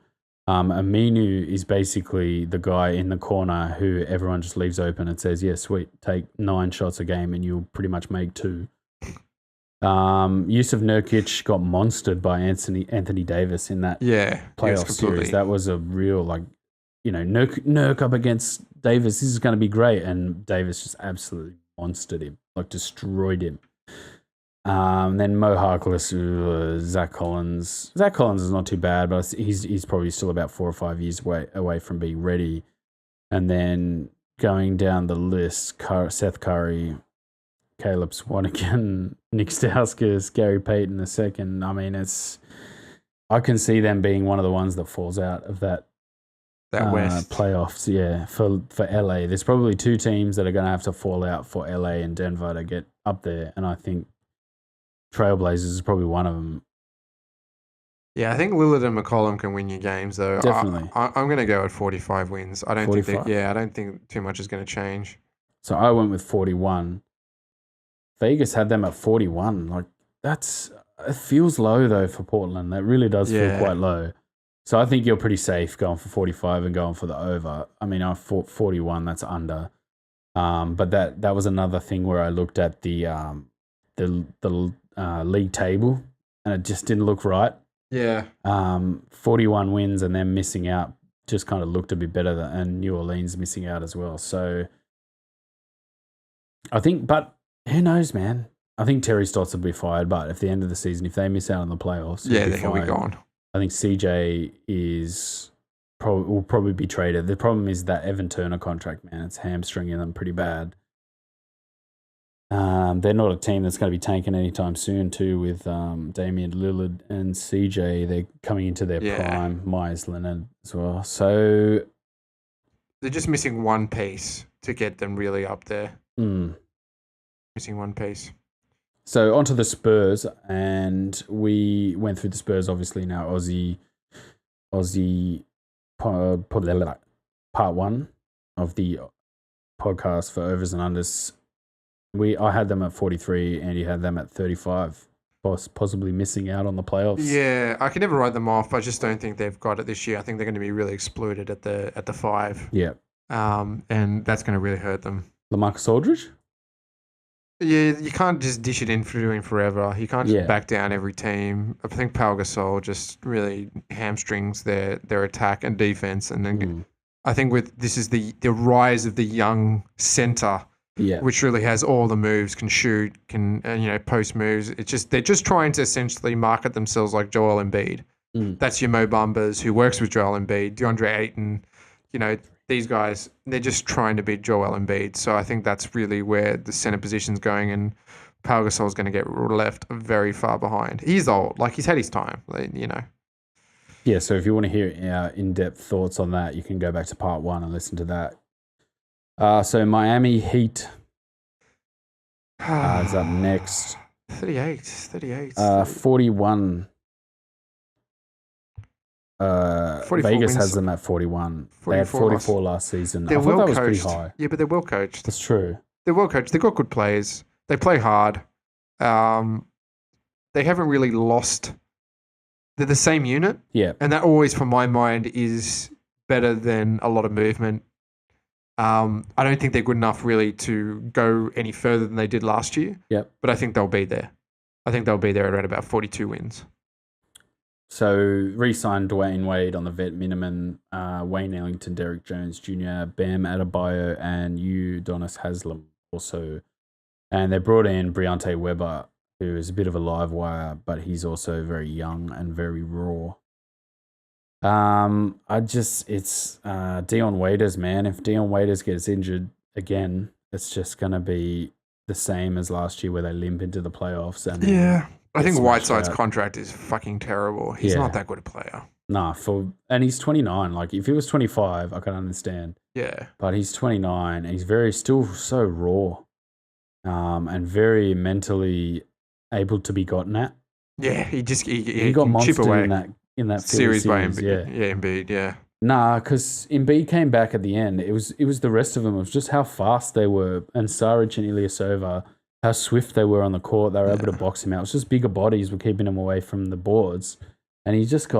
Aminu is basically the guy in the corner who everyone just leaves open and says, yeah, sweet, take 9 shots a game and you'll pretty much make 2. Yusuf Nurkic got monstered by Anthony Davis in that playoff series. That was a real, Nurk up against Davis. This is going to be great. And Davis just absolutely monstered him, destroyed him. Then Mo Harkless, Zach Collins. Zach Collins is not too bad, but he's probably still about 4 or 5 years away from being ready. And then going down the list, Seth Curry, Caleb Swanigan, Nick Stauskas, Gary Payton II. I mean, I can see them being one of the ones that falls out of that West playoffs. Yeah, for LA. There's probably 2 teams that are going to have to fall out for LA and Denver to get up there, and I think Trailblazers is probably one of them. Yeah, I think Lillard and McCollum can win you games, though. Definitely. I'm going to go at 45 wins. I don't 45? think I don't think too much is going to change. So I went with 41. Vegas had them at 41. It feels low though for Portland. That really does feel quite low. So I think you're pretty safe going for 45 and going for the over. I mean, I thought 41, that's under. But that was another thing where I looked at the league table, and it just didn't look right. Yeah. 41 wins and then missing out just kind of looked a bit better and New Orleans missing out as well. So I think, but who knows, man? I think Terry Stotts will be fired, but at the end of the season, if they miss out on the playoffs, then he'll be gone. I think CJ will probably be traded. The problem is that Evan Turner contract, man. It's hamstringing them pretty bad. They're not a team that's going to be tanking anytime soon, too, with Damian Lillard and CJ. They're coming into their prime. Myers Leonard as well. So they're just missing one piece to get them really up there. Missing one piece. So onto the Spurs, and we went through the Spurs, obviously, in our Aussie part 1 of the podcast for Overs and Unders I had them at 43, and you had them at 35, possibly missing out on the playoffs. Yeah, I can never write them off. I just don't think they've got it this year. I think they're going to be really exploited at the 5. Yeah. And that's going to really hurt them. LaMarcus Aldridge? Yeah, you can't just dish it in for doing forever. You can't just back down every team. I think Pau Gasol just really hamstrings their attack and defense. And then I think this is the rise of the young center, which really has all the moves, can shoot, can post moves. It's just they're just trying to essentially market themselves like Joel Embiid. That's your Mo Bambas who works with Joel Embiid, DeAndre Ayton. These guys, they're just trying to beat Joel Embiid. So I think that's really where the center position's going, and Pau Gasol's going to get left very far behind. He's old. Like, he's had his time, Yeah, so if you want to hear our in-depth thoughts on that, you can go back to part 1 and listen to that. So Miami Heat is up next. 38. 41. 44 Vegas wins. has them at 41. They had 44 last season. They're I thought well that was coached. pretty high. Yeah, but they're well coached. That's true. They're well coached. They've got good players. They play hard. They haven't really lost. They're the same unit. Yeah. And that always, from my mind, is better than a lot of movement. I don't think they're good enough really to go any further than they did last year. Yep. But I think they'll be there. I think they'll be there at around about 42 wins. So re-signed Dwayne Wade on the vet minimum, Wayne Ellington, Derek Jones Jr., Bam Adebayo, and Udonis Haslem also. And they brought in Briante Weber, who is a bit of a live wire, but he's also very young and very raw. It's Dion Waiters, man. If Dion Waiters gets injured again, it's just going to be the same as last year where they limp into the playoffs. And I think Whiteside's contract is fucking terrible. He's not that good a player. Nah, and he's 29. Like, if he was 25, I could understand. Yeah. But he's 29 and he's still so raw, and very mentally able to be gotten at. Yeah, he got can chip monstered away in that series by Embiid. Yeah, Embiid, yeah. Nah, because Embiid came back at the end. It was the rest of them. It was just how fast they were, and Saric and Ilyasova, how swift they were on the court. They were able to box him out. It was just bigger bodies were keeping him away from the boards. And he just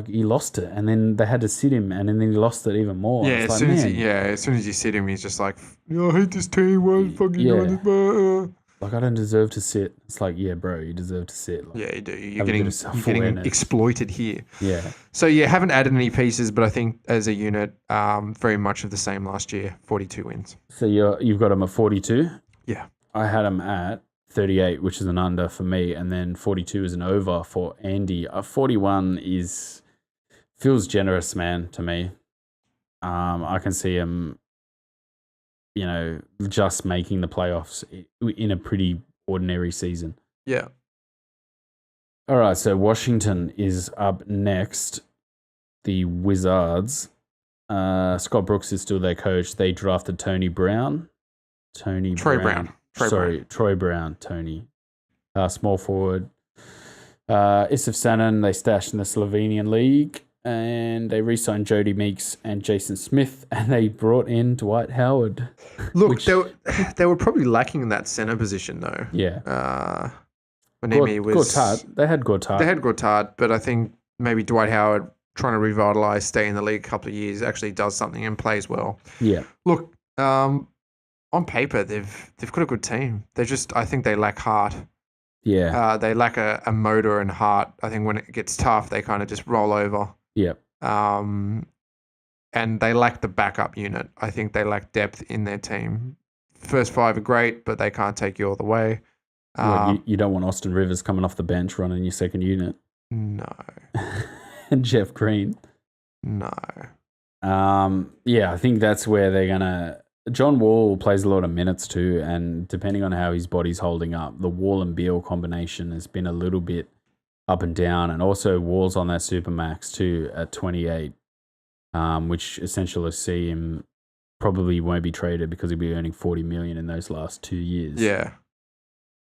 he lost it. And then they had to sit him, and then he lost it even more. Yeah, as soon as you sit him, he's just like, I hate this team. Why the fuck are you doing this? Like, I don't deserve to sit. It's like, yeah, bro, you deserve to sit. Like, yeah, you do. You're getting exploited here. Yeah. So, haven't added any pieces, but I think as a unit, very much of the same last year, 42 wins. So you've got them at 42? Yeah. I had them at 38, which is an under for me, and then 42 is an over for Andy. 41 feels generous, man, to me. I can see him, just making the playoffs in a pretty ordinary season. Yeah. All right, so Washington is up next. The Wizards. Scott Brooks is still their coach. They drafted Troy Brown. Tony. Small forward. Isif Sanin, they stashed in the Slovenian league, and they re-signed Jody Meeks and Jason Smith, and they brought in Dwight Howard. Look, they were probably lacking in that center position, though. Yeah. Gortat. They had Gortat. But I think maybe Dwight Howard, trying to revitalize, stay in the league a couple of years, actually does something and plays well. Yeah. Look, on paper, they've got a good team. I think they lack heart. Yeah. They lack a motor and heart. I think when it gets tough, they kind of just roll over. Yeah. And they lack the backup unit. I think they lack depth in their team. First 5 are great, but they can't take you all the way. You don't want Austin Rivers coming off the bench running your second unit. No. And Jeff Green. No. I think that's where they're going to... John Wall plays a lot of minutes too, and depending on how his body's holding up, the Wall and Beal combination has been a little bit up and down, and also Wall's on that supermax too at 28, which essentially see him probably won't be traded because he'll be earning $40 million in those last 2 years. Yeah.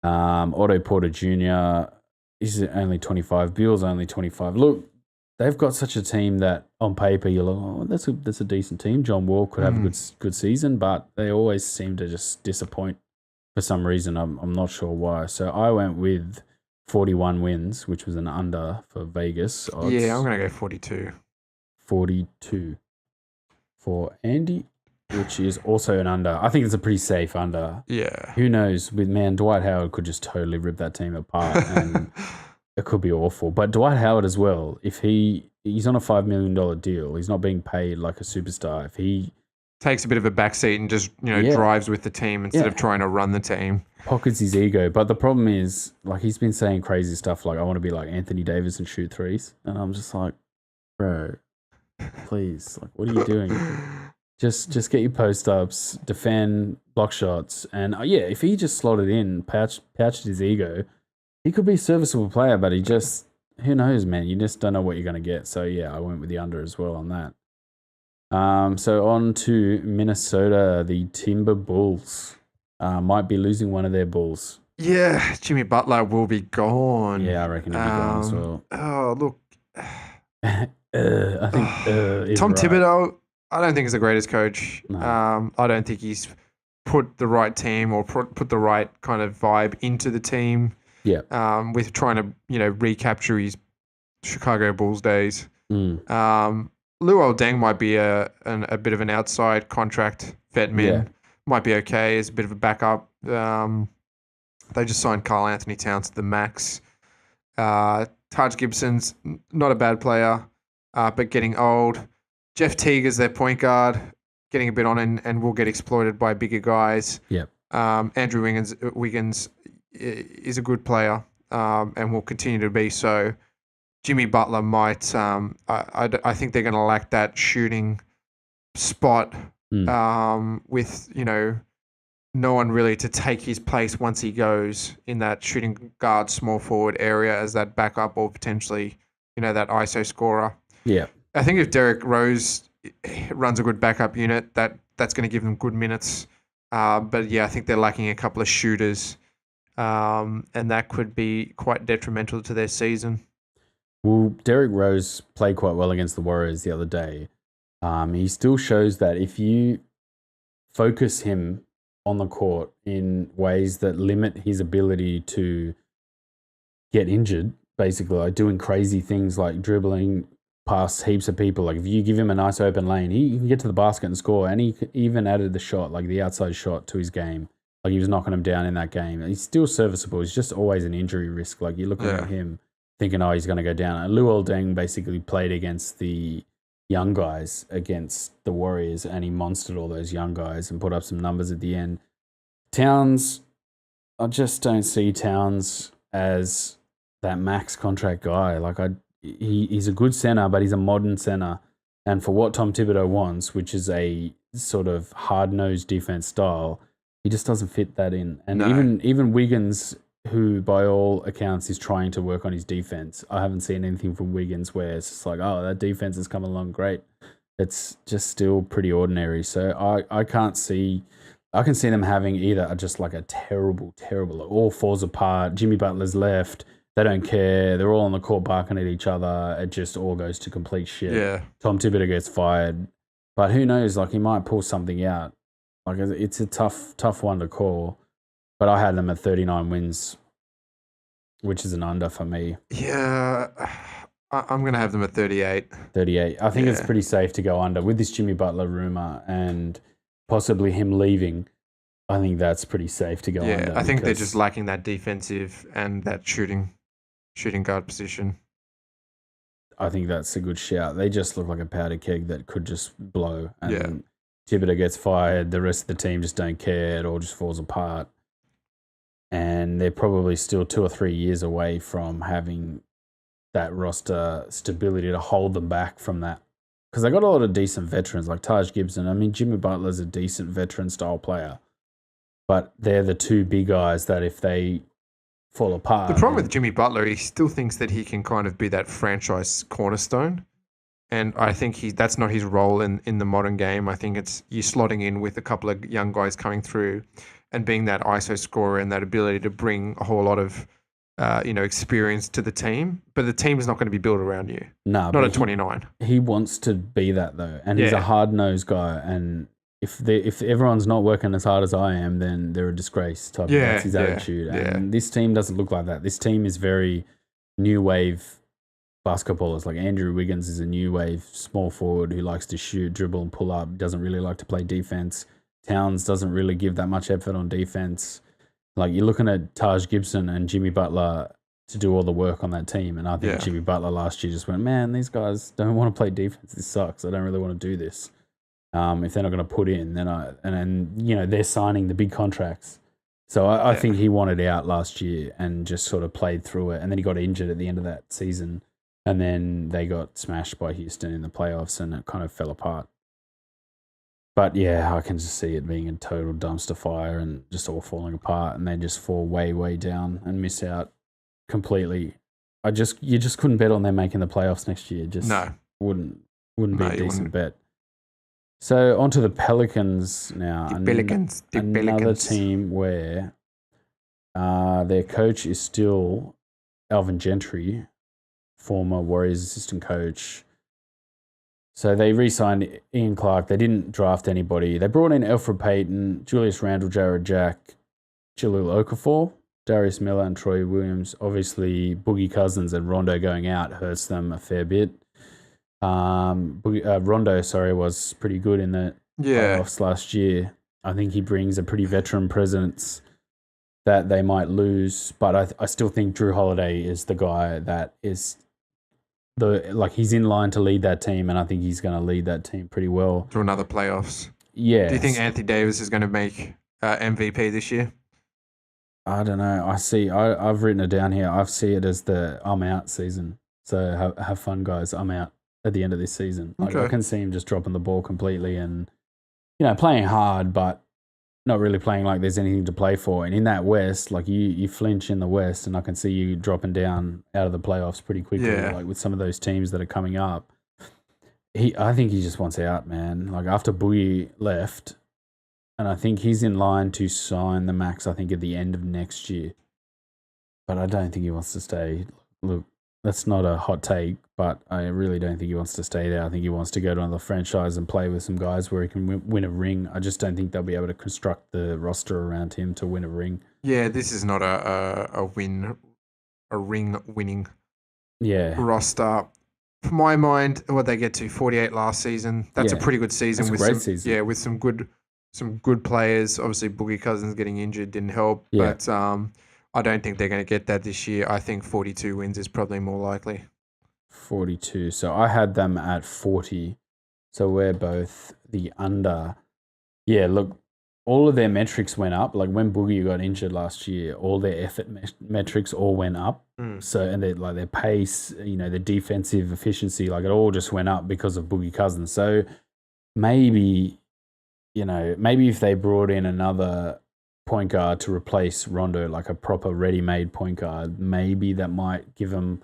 Otto Porter Jr. is only 25. Beal's only 25. Look, they've got such a team that on paper you're like, oh, that's a decent team. John Wall could have a good season, but they always seem to just disappoint for some reason. I'm not sure why. So I went with 41 wins, which was an under for Vegas odds. Yeah, I'm going to go 42. 42 for Andy, which is also an under. I think it's a pretty safe under. Yeah. Who knows? Dwight Howard could just totally rip that team apart, and it could be awful. But Dwight Howard as well, if he's on a $5 million deal, he's not being paid like a superstar. If he takes a bit of a backseat and just drives with the team instead of trying to run the team, pockets his ego. But the problem is, like, he's been saying crazy stuff like, I want to be like Anthony Davis and shoot threes, and I'm just like, bro, please, like, what are you doing? Just get your post ups, defend, block shots, and if he just slotted in, pouched his ego, he could be a serviceable player. But he just, who knows, man? You just don't know what you're going to get. So I went with the under as well on that. So on to Minnesota, the Timber Bulls might be losing one of their Bulls. Yeah, Jimmy Butler will be gone. Yeah, I reckon he'll be gone as well. Oh, look. I think Tom right. Thibodeau, I don't think he's the greatest coach. No. I don't think he's put the right team or put the right kind of vibe into the team. Yeah. With trying to, recapture his Chicago Bulls days. Mm. Luol Deng might be a bit of an outside contract vet min. Yeah. Might be okay as a bit of a backup. They just signed Karl Anthony Towns to the max. Taj Gibson's not a bad player, but getting old. Jeff Teague is their point guard, getting a bit on and will get exploited by bigger guys. Yep. Andrew Wiggins is a good player and will continue to be so. Jimmy Butler might. I think they're going to lack that shooting spot with no one really to take his place once he goes in that shooting guard small forward area as that backup or potentially that ISO scorer. Yeah. I think if Derrick Rose runs a good backup unit, that's going to give them good minutes. But I think they're lacking a couple of shooters, and that could be quite detrimental to their season. Well, Derrick Rose played quite well against the Warriors the other day. He still shows that if you focus him on the court in ways that limit his ability to get injured, basically like doing crazy things like dribbling past heaps of people. Like if you give him a nice open lane, he can get to the basket and score. And he even added the shot, like the outside shot, to his game. Like he was knocking him down in that game. He's still serviceable. He's just always an injury risk. Like you're looking at him thinking, he's going to go down. And Luol Deng basically played against the young guys against the Warriors, and he monstered all those young guys and put up some numbers at the end. Towns, I just don't see Towns as that max contract guy. Like he's a good center, but he's a modern center. And for what Tom Thibodeau wants, which is a sort of hard-nosed defense style, he just doesn't fit that in. And even Wiggins, who by all accounts is trying to work on his defense, I haven't seen anything from Wiggins where it's just like, that defense has come along great. It's just still pretty ordinary. So I can't see... I can see them having either just like a terrible, it all falls apart. Jimmy Butler's left. They don't care. They're all on the court barking at each other. It just all goes to complete shit. Yeah. Tom Thibodeau gets fired. But who knows? Like, he might pull something out. Like, it's a tough one to call. But I had them at 39 wins, which is an under for me. Yeah. I'm going to have them at 38. 38. I think it's pretty safe to go under. With this Jimmy Butler rumor and possibly him leaving, I think that's pretty safe to go under. Yeah, I think they're just lacking that defensive and that shooting guard position. I think that's a good shout. They just look like a powder keg that could just blow. And Thibodeau gets fired. The rest of the team just don't care. It all just falls apart. And they're probably still 2 or 3 years away from having that roster stability to hold them back from that. Because they got a lot of decent veterans like Taj Gibson. I mean, Jimmy Butler's a decent veteran style player. But they're the two big guys that if they fall apart... The problem with Jimmy Butler, he still thinks that he can kind of be that franchise cornerstone. And I think that's not his role in the modern game. I think it's you slotting in with a couple of young guys coming through and being that ISO scorer and that ability to bring a whole lot of experience to the team. But the team is not going to be built around you. No, not at 29. He wants to be that though. And he's a hard-nosed guy. And if everyone's not working as hard as I am, then they're a disgrace type. Yeah, That's his attitude. yeah. And this team doesn't look like that. This team is very new wave basketballers. Like Andrew Wiggins is a new wave small forward who likes to shoot, dribble, and pull up. Doesn't really like to play defense. Towns doesn't really give that much effort on defense. Like you're looking at Taj Gibson and Jimmy Butler to do all the work on that team, and I think Jimmy Butler last year just went, man, these guys don't want to play defense. This sucks. I don't really want to do this. If they're not going to put in, then they're signing the big contracts. So I think he wanted out last year and just sort of played through it, and then he got injured at the end of that season, and then they got smashed by Houston in the playoffs, and it kind of fell apart. But yeah, I can just see it being a total dumpster fire and just all falling apart, and they just fall way, way down and miss out completely. You just couldn't bet on them making the playoffs next year. Just wouldn't be a decent bet. So on to the Pelicans now. Another team where their coach is still Alvin Gentry, former Warriors assistant coach. So they re-signed Ian Clark. They didn't draft anybody. They brought in Elfrid Payton, Julius Randle, Jared Jack, Jahlil Okafor, Darius Miller, and Troy Williams. Obviously, Boogie Cousins and Rondo going out hurts them a fair bit. Rondo, was pretty good in the playoffs last year. I think he brings a pretty veteran presence that they might lose, but I still think Drew Holiday is the guy that is he's in line to lead that team, and I think he's going to lead that team pretty well to another playoffs. Yeah. Do you think Anthony Davis is going to make MVP this year? I don't know. I've written it down here. I see it as the I'm out season. So have fun, guys. I'm out at the end of this season. Like, I can see him just dropping the ball completely and, playing hard, but not really playing like there's anything to play for. And in that West, like you flinch in the West, and I can see you dropping down out of the playoffs pretty quickly, like with some of those teams that are coming up. I think he just wants out, man. Like after Boogie left, and I think he's in line to sign the max, I think, at the end of next year. But I don't think he wants to stay. Look, that's not a hot take, but I really don't think he wants to stay there. I think he wants to go to another franchise and play with some guys where he can win a ring. I just don't think they'll be able to construct the roster around him to win a ring. Yeah, this is not a ring-winning roster. For my mind, what they get to 48 last season, that's a pretty good season. That's a great season. Yeah, with some good players. Obviously, Boogie Cousins getting injured didn't help, but I don't think they're going to get that this year. I think 42 wins is probably more likely. 42. So I had them at 40. So we're both the under. Yeah, look, all of their metrics went up. Like when Boogie got injured last year, all their effort metrics all went up. So, and their pace, their defensive efficiency, like it all just went up because of Boogie Cousins. So maybe if they brought in another point guard to replace Rondo, like a proper ready-made point guard, maybe that might give them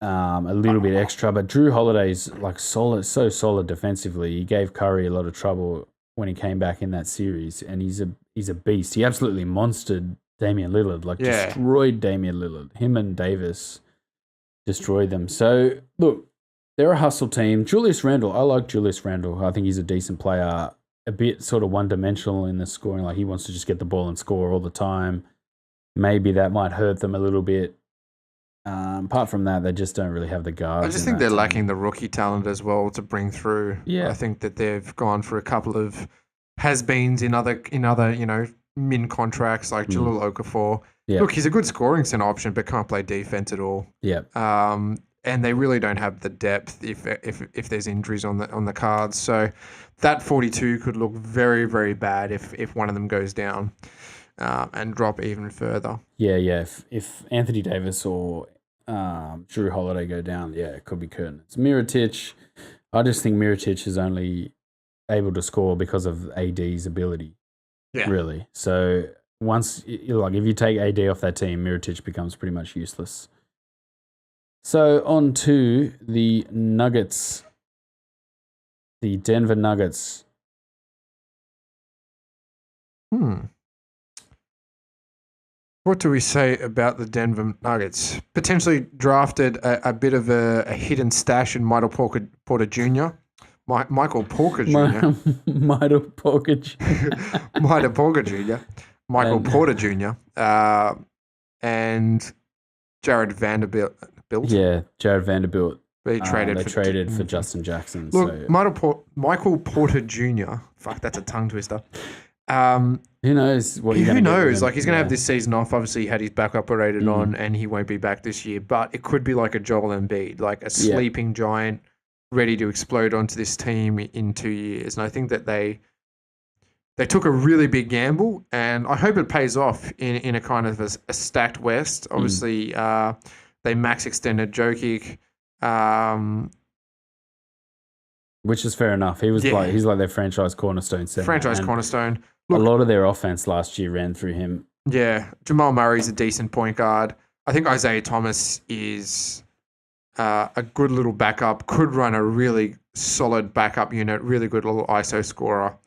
a little bit extra. But Drew Holiday's like so solid defensively. He gave Curry a lot of trouble when he came back in that series, and he's a beast. He absolutely monstered Damian Lillard, destroyed Damian Lillard. Him and Davis destroyed them. So look, they're a hustle team. Julius Randle, I like Julius Randle. I think he's a decent player. A bit sort of one-dimensional in the scoring, like he wants to just get the ball and score all the time. Maybe that might hurt them a little bit. Apart from that, they just don't really have the guards. I just think they're lacking the rookie talent as well to bring through. Yeah, I think that they've gone for a couple of has-beens in other min contracts like Jahlil Okafor. Yeah. Look, he's a good scoring center option, but can't play defense at all. Yeah. And they really don't have the depth if there's injuries on the cards. So that 42 could look very, very bad if one of them goes down and drop even further. Yeah. If Anthony Davis or Drew Holiday go down, it could be curtains. Mirotic, I just think Mirotic is only able to score because of AD's ability. Yeah. Really. So once, if you take AD off that team, Mirotic becomes pretty much useless. So on to the Nuggets, the Denver Nuggets. What do we say about the Denver Nuggets? Potentially drafted a bit of a hidden stash in Michael Porter Jr. Michael Porker Jr. Michael Porker Jr. Michael Porter Jr. Michael Porter Jr. And Jared Vanderbilt. Yeah, Jared Vanderbilt. They traded for Justin Jackson. Look, So Michael Porter Jr. Fuck, that's a tongue twister. who knows what you're Who going to get with knows? him. Like, he's going to have this season off. Obviously, he had his back operated on, and he won't be back this year. But it could be like a Joel Embiid, like a sleeping giant ready to explode onto this team in 2 years. And I think that they took a really big gamble, and I hope it pays off in a kind of a stacked West. Obviously, they max extended Jokic. Which is fair enough. He's like their franchise cornerstone center. Cornerstone. Look, a lot of their offense last year ran through him. Yeah, Jamal Murray's a decent point guard. I think Isaiah Thomas is a good little backup. Could run a really solid backup unit. Really good little ISO scorer.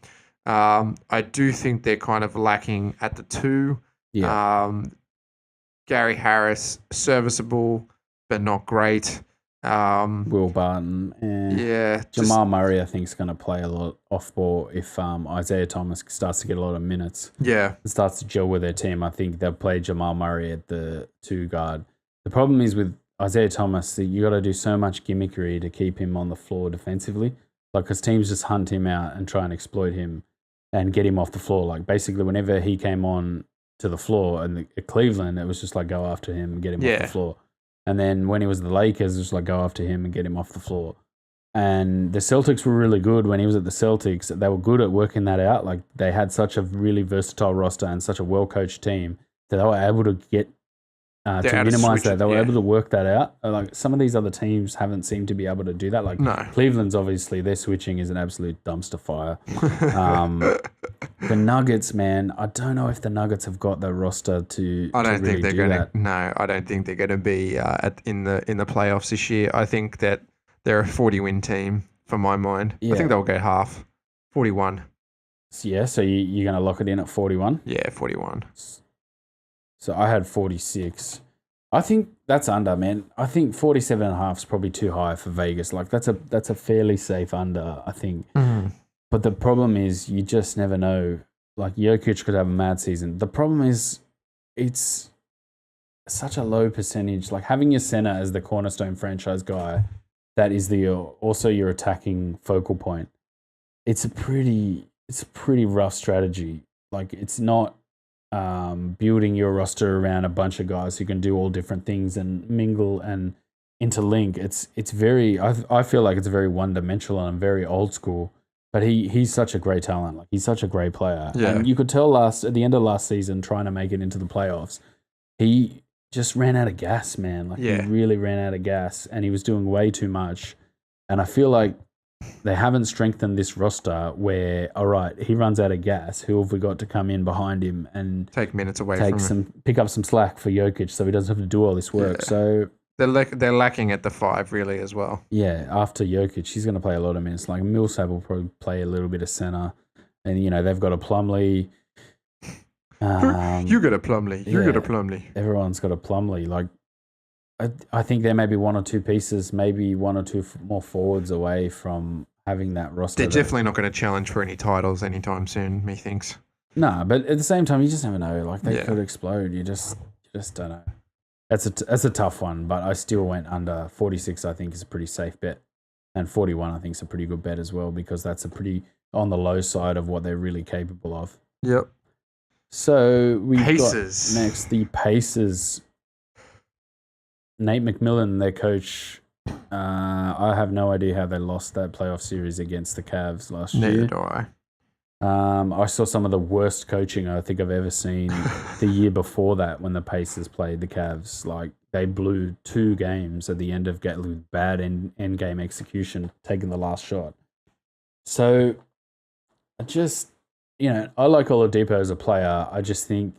I do think they're kind of lacking at the 2. Yeah. Gary Harris, serviceable but not great. Will Barton. Jamal Murray, I think, is going to play a lot off ball if Isaiah Thomas starts to get a lot of minutes. Yeah. And starts to gel with their team. I think they'll play Jamal Murray at the 2 guard. The problem is with Isaiah Thomas, that you got to do so much gimmickry to keep him on the floor defensively. Like, because teams just hunt him out and try and exploit him and get him off the floor. Like, basically, whenever he came on to the floor and at Cleveland, it was just like go after him and get him off the floor. And then when he was at the Lakers, it was like go after him and get him off the floor. And the Celtics were really good when he was at the Celtics. They were good at working that out. Like, they had such a really versatile roster and such a well-coached team that they were able to get to minimize that. They were able to work that out. Like, some of these other teams haven't seemed to be able to do that. Like, Cleveland's obviously, their switching is an absolute dumpster fire. The Nuggets, man, I don't know if the Nuggets have got the roster to. I don't think they're going to. No, I don't think they're going to be in the playoffs this year. I think that they're a 40-win team for my mind. I think they'll go half, 41. Yeah, so you're going to lock it in at 41? Yeah, 41. So I had 46. I think that's under, man. I think 47.5 is probably too high for Vegas. Like, that's a fairly safe under, I think. Mm-hmm. But the problem is you just never know. Like, Jokic could have a mad season. The problem is it's such a low percentage. Like, having your center as the cornerstone franchise guy, that is also your attacking focal point. It's a pretty rough strategy. Like, it's not building your roster around a bunch of guys who can do all different things and mingle and interlink. It's very. I feel like it's very one-dimensional and very old school. But he's such a great talent. Like, he's such a great player. Yeah. And you could tell at the end of last season, trying to make it into the playoffs, he just ran out of gas, man. Like, he really ran out of gas, and he was doing way too much. And I feel like they haven't strengthened this roster where, all right, he runs out of gas. Who have we got to come in behind him and take minutes away from him? Pick up some slack for Jokic so he doesn't have to do all this work. Yeah. So they're lacking at the 5 really as well. Yeah, after Jokic, he's going to play a lot of minutes. Like, Millsap will probably play a little bit of center, and they've got a Plumlee. You got a Plumlee. You got a Plumlee. Everyone's got a Plumlee. Like, I think there may be 1 or 2 pieces, maybe 1 or 2 more forwards away from having that roster. They're definitely not going to challenge for any titles anytime soon, methinks. No, but at the same time, you just never know. Like, they could explode. You just don't know. That's a tough one, but I still went under 46. I think is a pretty safe bet, and 41 I think is a pretty good bet as well, because that's a pretty on the low side of what they're really capable of. Yep. So we got Pacers. next the Pacers. Nate McMillan, their coach. I have no idea how they lost that playoff series against the Cavs last year. Neither do I. I saw some of the worst coaching I think I've ever seen the year before that when the Pacers played the Cavs. Like, they blew 2 games at the end of bad end game execution, taking the last shot. So, I like Oladipo as a player. I just think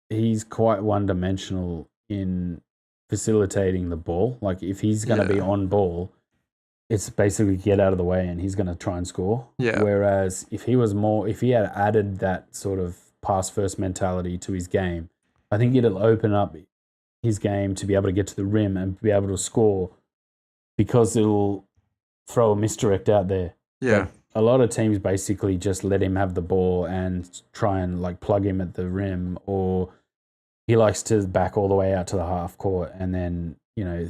he's quite one-dimensional in facilitating the ball. Like, if he's going to be on ball, it's basically get out of the way and he's going to try and score. Yeah. Whereas if he had added that sort of pass first mentality to his game, I think it'll open up his game to be able to get to the rim and be able to score, because it'll throw a misdirect out there. Yeah. A lot of teams basically just let him have the ball and try and like plug him at the rim, or he likes to back all the way out to the half court and then,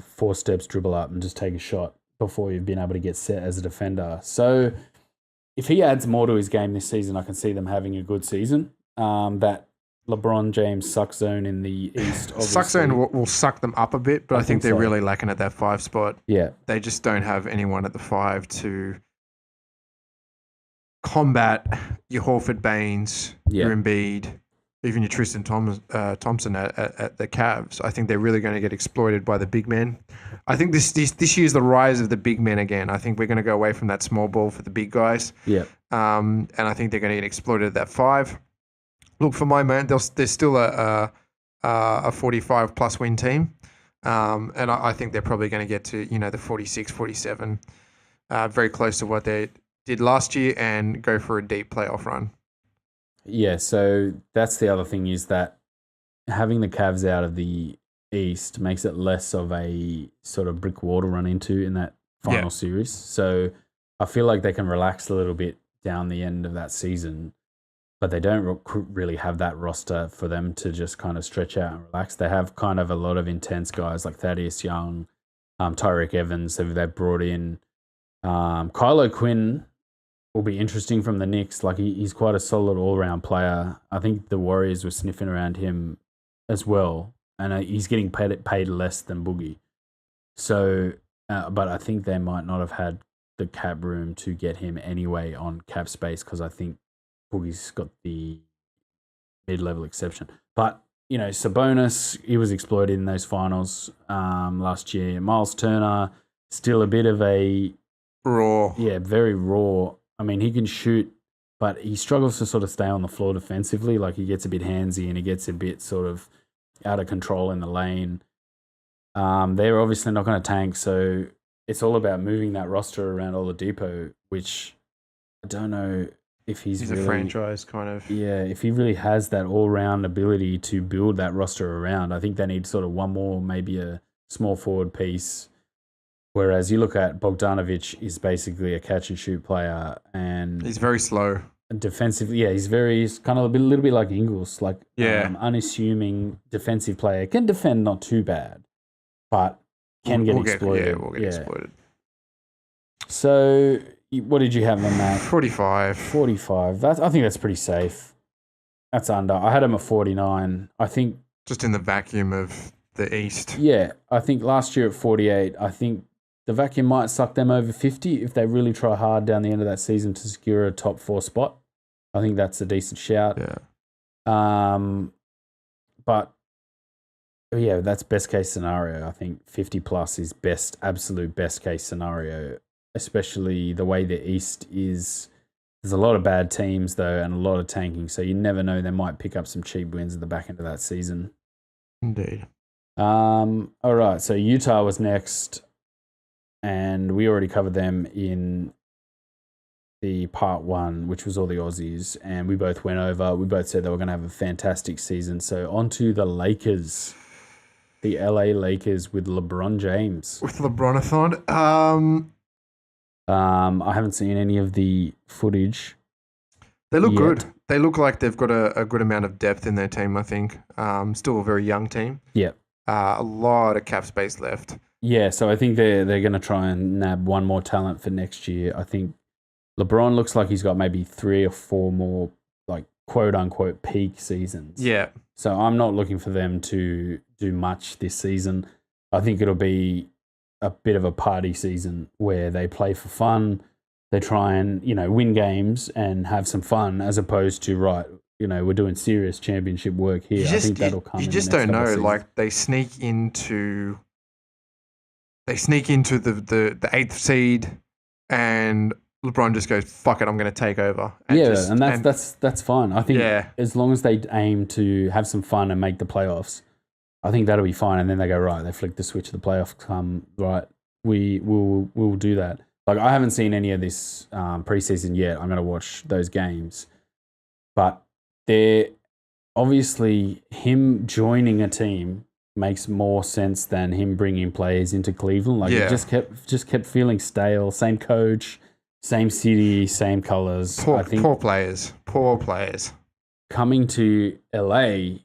4 steps dribble up and just take a shot before you've been able to get set as a defender. So if he adds more to his game this season, I can see them having a good season. That LeBron James suck zone in the East. Obviously. Suck zone will suck them up a bit, but I think they're so. really lacking at that 5 spot. Yeah. They just don't have anyone at the 5 to combat your Horford Baines, your Embiid, even your Tristan Thompson at the Cavs. I think they're really going to get exploited by the big men. I think this year's the rise of the big men again. I think we're going to go away from that small ball for the big guys. Yeah. And I think they're going to get exploited at that 5. Look, for my man, there's still a 45-plus win team. And I think they're probably going to get to, the 46, 47, very close to what they did last year, and go for a deep playoff run. Yeah, so that's the other thing, is that having the Cavs out of the East makes it less of a sort of brick wall to run into in that final series. So I feel like they can relax a little bit down the end of that season, but they don't really have that roster for them to just kind of stretch out and relax. They have kind of a lot of intense guys like Thaddeus Young, Tyreek Evans, who they've brought in. Kylo Quinn will be interesting from the Knicks. Like he's quite a solid all-round player. I think the Warriors were sniffing around him as well, and he's getting paid less than Boogie. So, but I think they might not have had the cap room to get him anyway on cap space, because I think Boogie's got the mid-level exception. But, Sabonis, he was exploited in those finals last year. Miles Turner, still a bit of a... raw. Yeah, very raw. I mean, he can shoot, but he struggles to sort of stay on the floor defensively. Like, he gets a bit handsy and he gets a bit sort of out of control in the lane. They're obviously not going to tank, so it's all about moving that roster around Oladipo, which I don't know if he's really, a franchise kind of. Yeah, if he really has that all-round ability to build that roster around. I think they need sort of one more, maybe a small forward piece. Whereas you look at Bogdanovic, is basically a catch-and-shoot player, and he's very slow. Defensively, yeah, he's kind of a little bit like Ingles, like unassuming defensive player. Can defend not too bad, but can get exploited. We'll get exploited. So, what did you have on that? 45. 45. I think that's pretty safe. That's under. I had him at 49. I think just in the vacuum of the East. Yeah, I think last year at 48, I think the vacuum might suck them over 50 if they really try hard down the end of that season to secure a top 4 spot. I think that's a decent shout. Yeah. But yeah, that's best case scenario. I think 50 plus is absolute best case scenario, especially the way the East is. There's a lot of bad teams though, and a lot of tanking. So you never know, they might pick up some cheap wins at the back end of that season. Indeed. All right. So Utah was next, and we already covered them in the part 1, which was all the Aussies, and we both went over. We both said they were going to have a fantastic season. So on to the Lakers, the LA Lakers with LeBron James. With LeBronathon. I haven't seen any of the footage. They look good. They look like they've got a good amount of depth in their team, I think. Still a very young team. Yeah. A lot of cap space left. Yeah, so I think they're going to try and nab one more talent for next year. I think LeBron looks like he's got maybe 3 or 4 more, like, quote-unquote peak seasons. Yeah. So I'm not looking for them to do much this season. I think it'll be a bit of a party season where they play for fun. They try and, win games and have some fun, as opposed to, we're doing serious championship work here. I think that'll come. You just don't know. Like, they sneak into the 8th seed, and LeBron just goes, "Fuck it, I'm going to take over." And that's fine. I think as long as they aim to have some fun and make the playoffs, I think that'll be fine. And then they go, right, they flick the switch, the playoffs come, right, we'll do that. Like, I haven't seen any of this preseason yet. I'm going to watch those games. But they're obviously, him joining a team makes more sense than him bringing players into Cleveland. Like, it just kept feeling stale. Same coach, same city, same colors. I think Poor players. Poor players. coming to LA,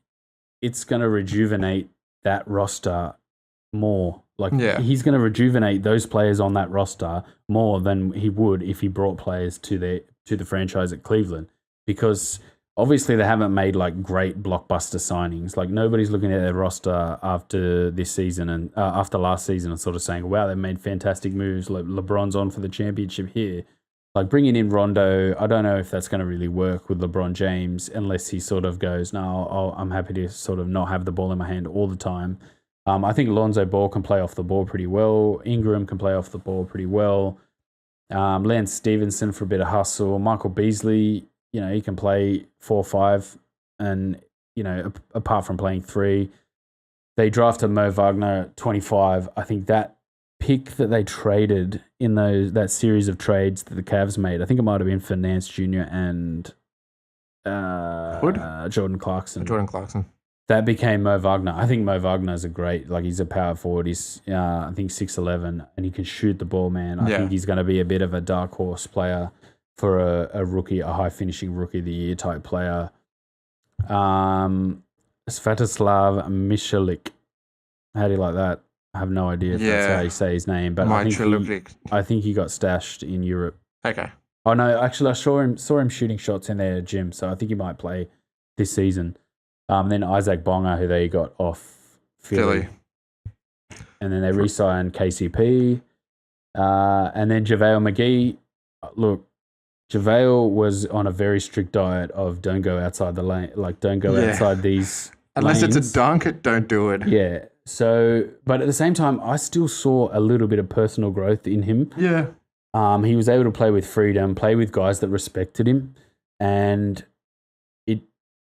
it's going to rejuvenate that roster more. Like he's going to rejuvenate those players on that roster more than he would if he brought players to the franchise at Cleveland, because obviously they haven't made like great blockbuster signings. Like nobody's looking at their roster after this season and after last season and sort of saying, wow, they made fantastic moves. Like LeBron's on for the championship here. Like bringing in Rondo, I don't know if that's going to really work with LeBron James unless he sort of goes, no, I'm happy to sort of not have the ball in my hand all the time. I think Lonzo Ball can play off the ball pretty well. Ingram can play off the ball pretty well. Lance Stevenson for a bit of hustle. Michael Beasley, he can play 4-5 and, apart from playing 3. They drafted Mo Wagner at 25. I think that pick that they traded in that series of trades that the Cavs made, I think it might have been for Nance Jr. and Jordan Clarkson. That became Mo Wagner. I think Mo Wagner is he's a power forward. He's, I think, 6'11", and he can shoot the ball, man. I think he's going to be a bit of a dark horse player for a rookie, a high-finishing rookie of the year type player. Svetoslav Michalik. How do you like that? I have no idea if that's how you say his name, but I think he got stashed in Europe. Okay. Oh, no, actually, I saw him shooting shots in their gym, so I think he might play this season. Then Isaac Bonga, who they got off Philly. And then they re-signed KCP. And then JaVale McGee. Look, JaVale was on a very strict diet of don't go outside the lane, don't go outside these Unless lanes. It's a dunk, don't do it. Yeah. So, but at the same time, I still saw a little bit of personal growth in him. Yeah. He was able to play with freedom, play with guys that respected him, and it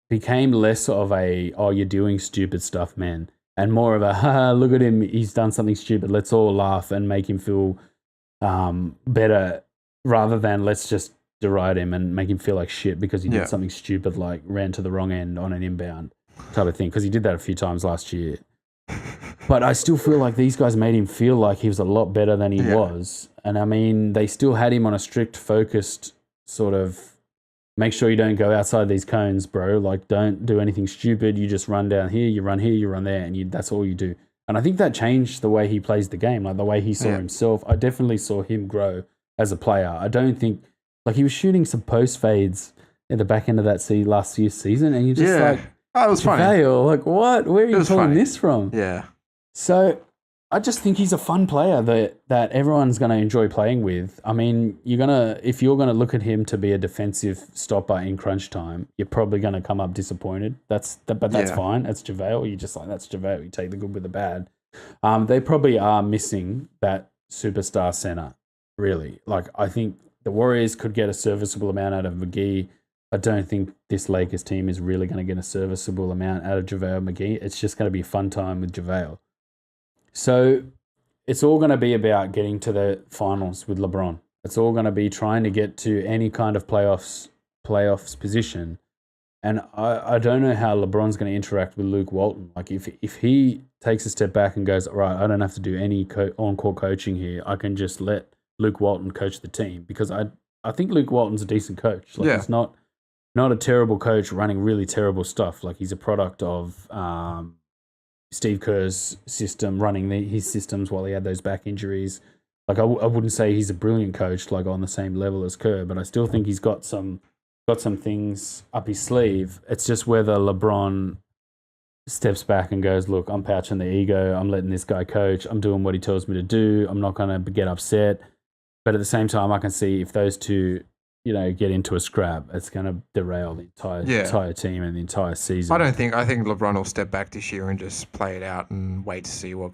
became less of you're doing stupid stuff, man, and more of a, look at him, he's done something stupid, let's all laugh and make him feel better, rather than let's just deride him and make him feel like shit because he did something stupid, like ran to the wrong end on an inbound type of thing, because he did that a few times last year. But I still feel like these guys made him feel like he was a lot better than he was. And I mean, they still had him on a strict, focused sort of, make sure you don't go outside these cones, bro. Like, don't do anything stupid. You just run down here, you run there, and that's all you do. And I think that changed the way he plays the game, like the way he saw himself. I definitely saw him grow as a player. I don't think, he was shooting some post fades at the back end of that last year's season, and you're just oh, it was funny. Like, what? Where are you pulling this from? Yeah. So I just think he's a fun player that everyone's going to enjoy playing with. I mean, if you're gonna look at him to be a defensive stopper in crunch time, you're probably going to come up disappointed. But that's fine. That's JaVale. You just that's JaVale. You take the good with the bad. They probably are missing that superstar center, really. Like, I think the Warriors could get a serviceable amount out of McGee. I don't think this Lakers team is really going to get a serviceable amount out of JaVale McGee. It's just going to be a fun time with JaVale. So it's all going to be about getting to the finals with LeBron. It's all going to be trying to get to any kind of playoffs position. And I don't know how LeBron's going to interact with Luke Walton. Like, if he takes a step back and goes, all right, I don't have to do any on-court coaching here. I can just let Luke Walton coach the team, because I think Luke Walton's a decent coach. Like, he's not a terrible coach running really terrible stuff. Like, he's a product of Steve Kerr's system, running his systems while he had those back injuries. Like, I wouldn't say he's a brilliant coach, like on the same level as Kerr, but I still think he's got some things up his sleeve. It's just whether LeBron steps back and goes, look, I'm pouching the ego. I'm letting this guy coach. I'm doing what he tells me to do. I'm not going to get upset. But at the same time, I can see if those two, get into a scrap, it's going to derail the entire team and the entire season. I think LeBron will step back this year and just play it out and wait to see what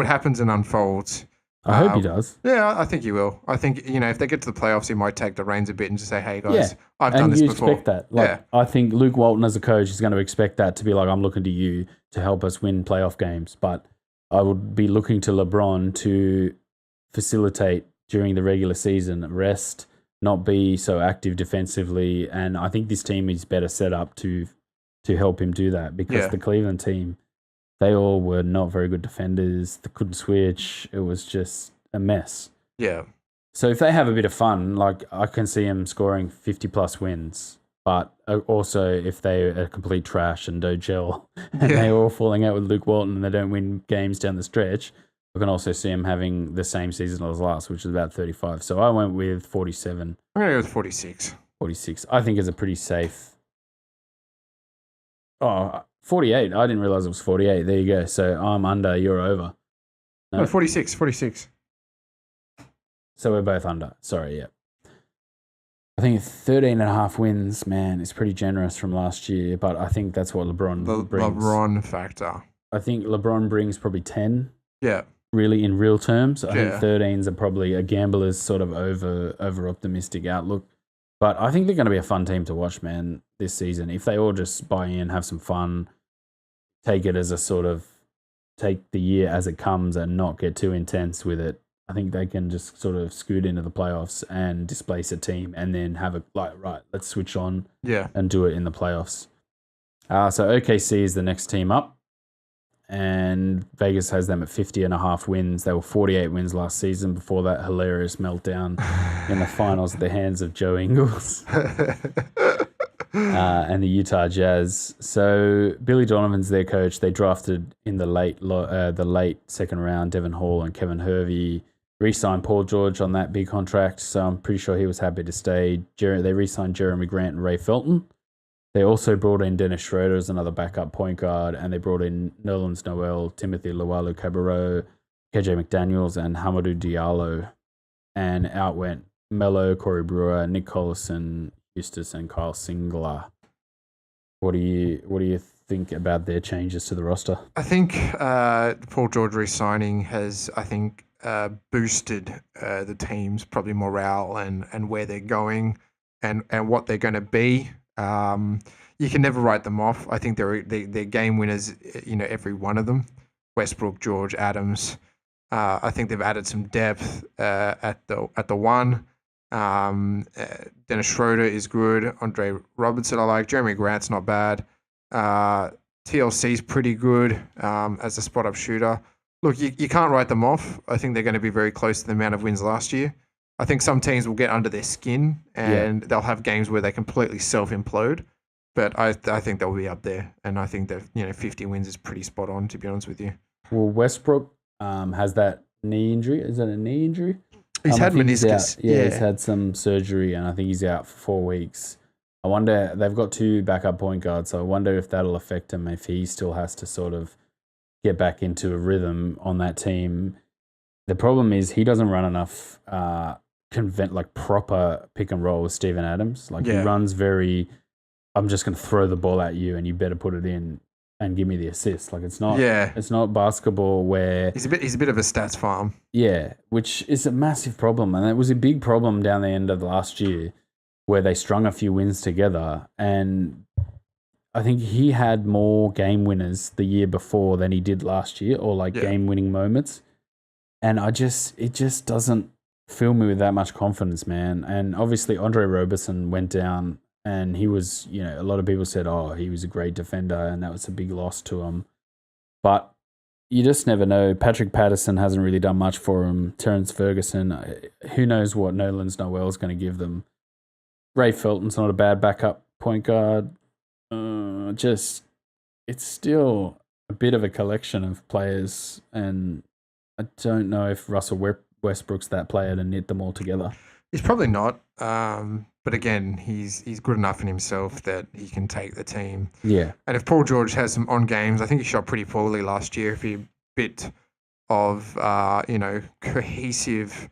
happens and unfolds. I hope he does. Yeah, I think he will. I think, if they get to the playoffs, he might take the reins a bit and just say, hey, guys, I've done this before. And you expect that. I think Luke Walton as a coach is going to expect that, to be like, I'm looking to you to help us win playoff games. But I would be looking to LeBron to facilitate during the regular season, rest, not be so active defensively. And I think this team is better set up to help him do that, because the Cleveland team, they all were not very good defenders. They couldn't switch. It was just a mess. Yeah. So if they have a bit of fun, like I can see them scoring 50 plus wins. But also, if they are complete trash and don't gel and they're all falling out with Luke Walton and they don't win games down the stretch, I can also see them having the same season as last, which is about 35. So I went with 47. I'm going to go with 46. 46. I think is a pretty safe. Oh, 48. I didn't realize it was 48. There you go. So I'm under, you're over. No, 46. 46. So we're both under. Sorry, yeah. I think 13 and a half wins, man, is pretty generous from last year, but I think that's what LeBron brings. LeBron factor. I think LeBron brings probably 10. Yeah. Really, in real terms. I think 13s are probably a gambler's sort of over optimistic outlook. But I think they're going to be a fun team to watch, man, this season. If they all just buy in, have some fun, take it as a sort of, take the year as it comes and not get too intense with it, I think they can just sort of scoot into the playoffs and displace a team and then have a, like, right, let's switch on and do it in the playoffs. So OKC is the next team up. And Vegas has them at 50 and a half wins. They were 48 wins last season before that hilarious meltdown in the finals at the hands of Joe Ingles and the Utah Jazz. So Billy Donovan's their coach. They drafted in the late second round Devin Hall and Kevin Hervey. Re-signed Paul George on that big contract, so I'm pretty sure he was happy to stay. They re-signed Jeremy Grant and Ray Felton. They also brought in Dennis Schroeder as another backup point guard, and they brought in Nerlens Noel, Timothy Luwalu-Cabarrot, KJ McDaniels, and Hamidou Diallo. And out went Melo, Corey Brewer, Nick Collison, Eustace, and Kyle Singler. What do you think about their changes to the roster? I think Paul George re-signing has, boosted the team's probably morale and where they're going and what they're going to be. You can never write them off. I think they're game winners, every one of them. Westbrook, George, Adams. I think they've added some depth at the one. Dennis Schroeder is good. Andre Robertson I like. Jeremy Grant's not bad. TLC's pretty good as a spot-up shooter. Look, you can't write them off. I think they're going to be very close to the amount of wins last year. I think some teams will get under their skin and they'll have games where they completely self-implode. But I think they'll be up there. And I think that 50 wins is pretty spot on, to be honest with you. Well, Westbrook has that knee injury. Is that a knee injury? He's had meniscus. He's had some surgery, and I think he's out for 4 weeks. I wonder, they've got 2 backup point guards, so I wonder if that'll affect him, if he still has to sort of get back into a rhythm on that team. The problem is he doesn't run enough proper pick and roll with Steven Adams. He runs very, I'm just going to throw the ball at you and you better put it in and give me the assist. It's not basketball where he's a bit of a stats farm. Yeah, which is a massive problem, and it was a big problem down the end of last year where they strung a few wins together, and I think he had more game winners the year before than he did last year, or game winning moments. And it just doesn't fill me with that much confidence, man. And obviously Andre Robertson went down, and he was, a lot of people said, oh, he was a great defender, and that was a big loss to him. But you just never know. Patrick Patterson hasn't really done much for him. Terrence Ferguson, who knows what Nerlens Noel is going to give them. Ray Felton's not a bad backup point guard. It's still a bit of a collection of players, and I don't know if Russell Westbrook's that player to knit them all together. He's probably not. But again, he's good enough in himself that he can take the team. Yeah. And if Paul George has some on games, I think he shot pretty poorly last year. If he a bit of cohesive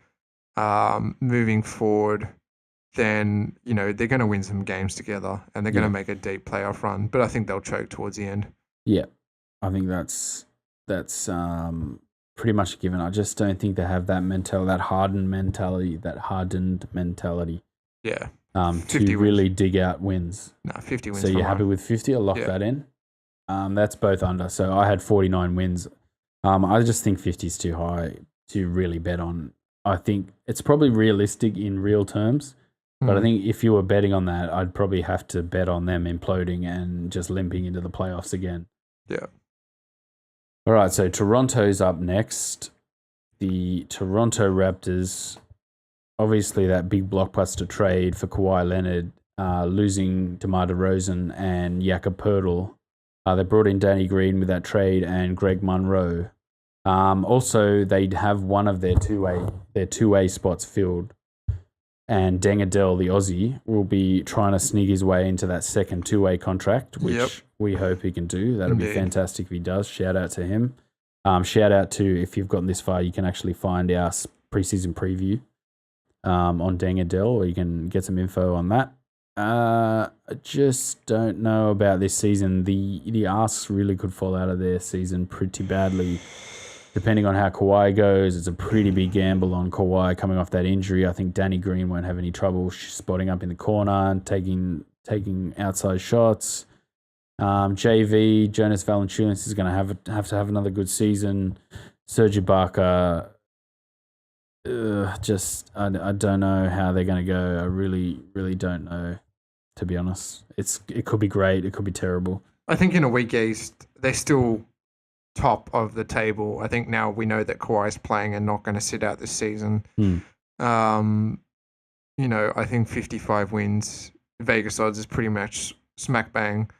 moving forward, then they're going to win some games together and they're going to make a deep playoff run. But I think they'll choke towards the end. Yeah, I think that's pretty much a given. I just don't think they have that hardened mentality. Yeah. To really dig out wins. No, 50 wins. So you're happy with 50? I'll lock that in. That's both under. So I had 49 wins. I just think 50 is too high to really bet on. I think it's probably realistic in real terms, but I think if you were betting on that, I'd probably have to bet on them imploding and just limping into the playoffs again. Yeah. All right, so Toronto's up next. The Toronto Raptors obviously that big blockbuster trade for Kawhi Leonard, losing DeMar DeRozan and Jakob Poeltl. They brought in Danny Green with that trade and Greg Monroe. Also, they'd have one of their two-way spots filled, and Deng Adel, the Aussie, will be trying to sneak his way into that second two-way contract, which we hope he can do. That'll be fantastic if he does. Shout out to him. Shout out to, if you've gotten this far, you can actually find our preseason preview on Deng Adel, or you can get some info on that. I just don't know about this season. The asks really could fall out of their season pretty badly. Depending on how Kawhi goes, it's a pretty big gamble on Kawhi coming off that injury. I think Danny Green won't have any trouble spotting up in the corner and taking outside shots. JV, Jonas Valanciunas is going to have to have another good season. Serge Ibaka, I don't know how they're going to go. I really, really don't know, to be honest. It could be great. It could be terrible. I think in a weak East, they're still top of the table. I think now we know that Kawhi's playing and not going to sit out this season. I think 55 wins, Vegas odds is pretty much smack bang.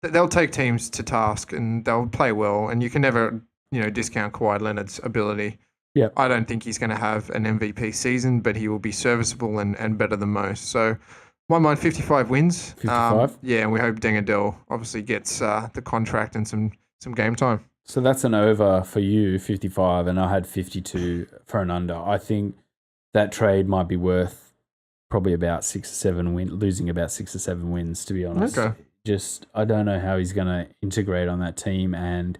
They'll take teams to task and they'll play well, and you can never, discount Kawhi Leonard's ability. Yeah, I don't think he's going to have an MVP season, but he will be serviceable and better than most. So, my mind, 55 wins. 55? And we hope Deng Adel obviously gets the contract and some game time. So that's an over for you, 55, and I had 52 for an under. I think that trade might be worth probably about 6 or 7 wins, losing about 6 or 7 wins, to be honest. Okay. I don't know how he's going to integrate on that team, and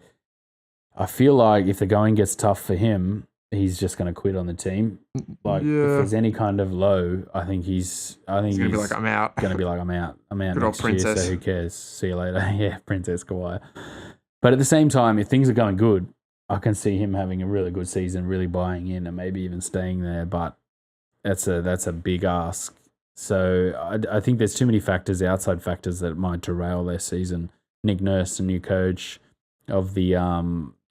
I feel like if the going gets tough for him, he's just going to quit on the team. If there's any kind of low, I think he's going to be like, I'm out. Going to be like, I'm out. I'm out Good next old princess. year, so who cares? See you later. Yeah, Princess Kawhi. But at the same time, if things are going good, I can see him having a really good season, really buying in, and maybe even staying there. But that's a big ask. So I think there's too many outside factors that might derail their season. Nick Nurse, the new coach of the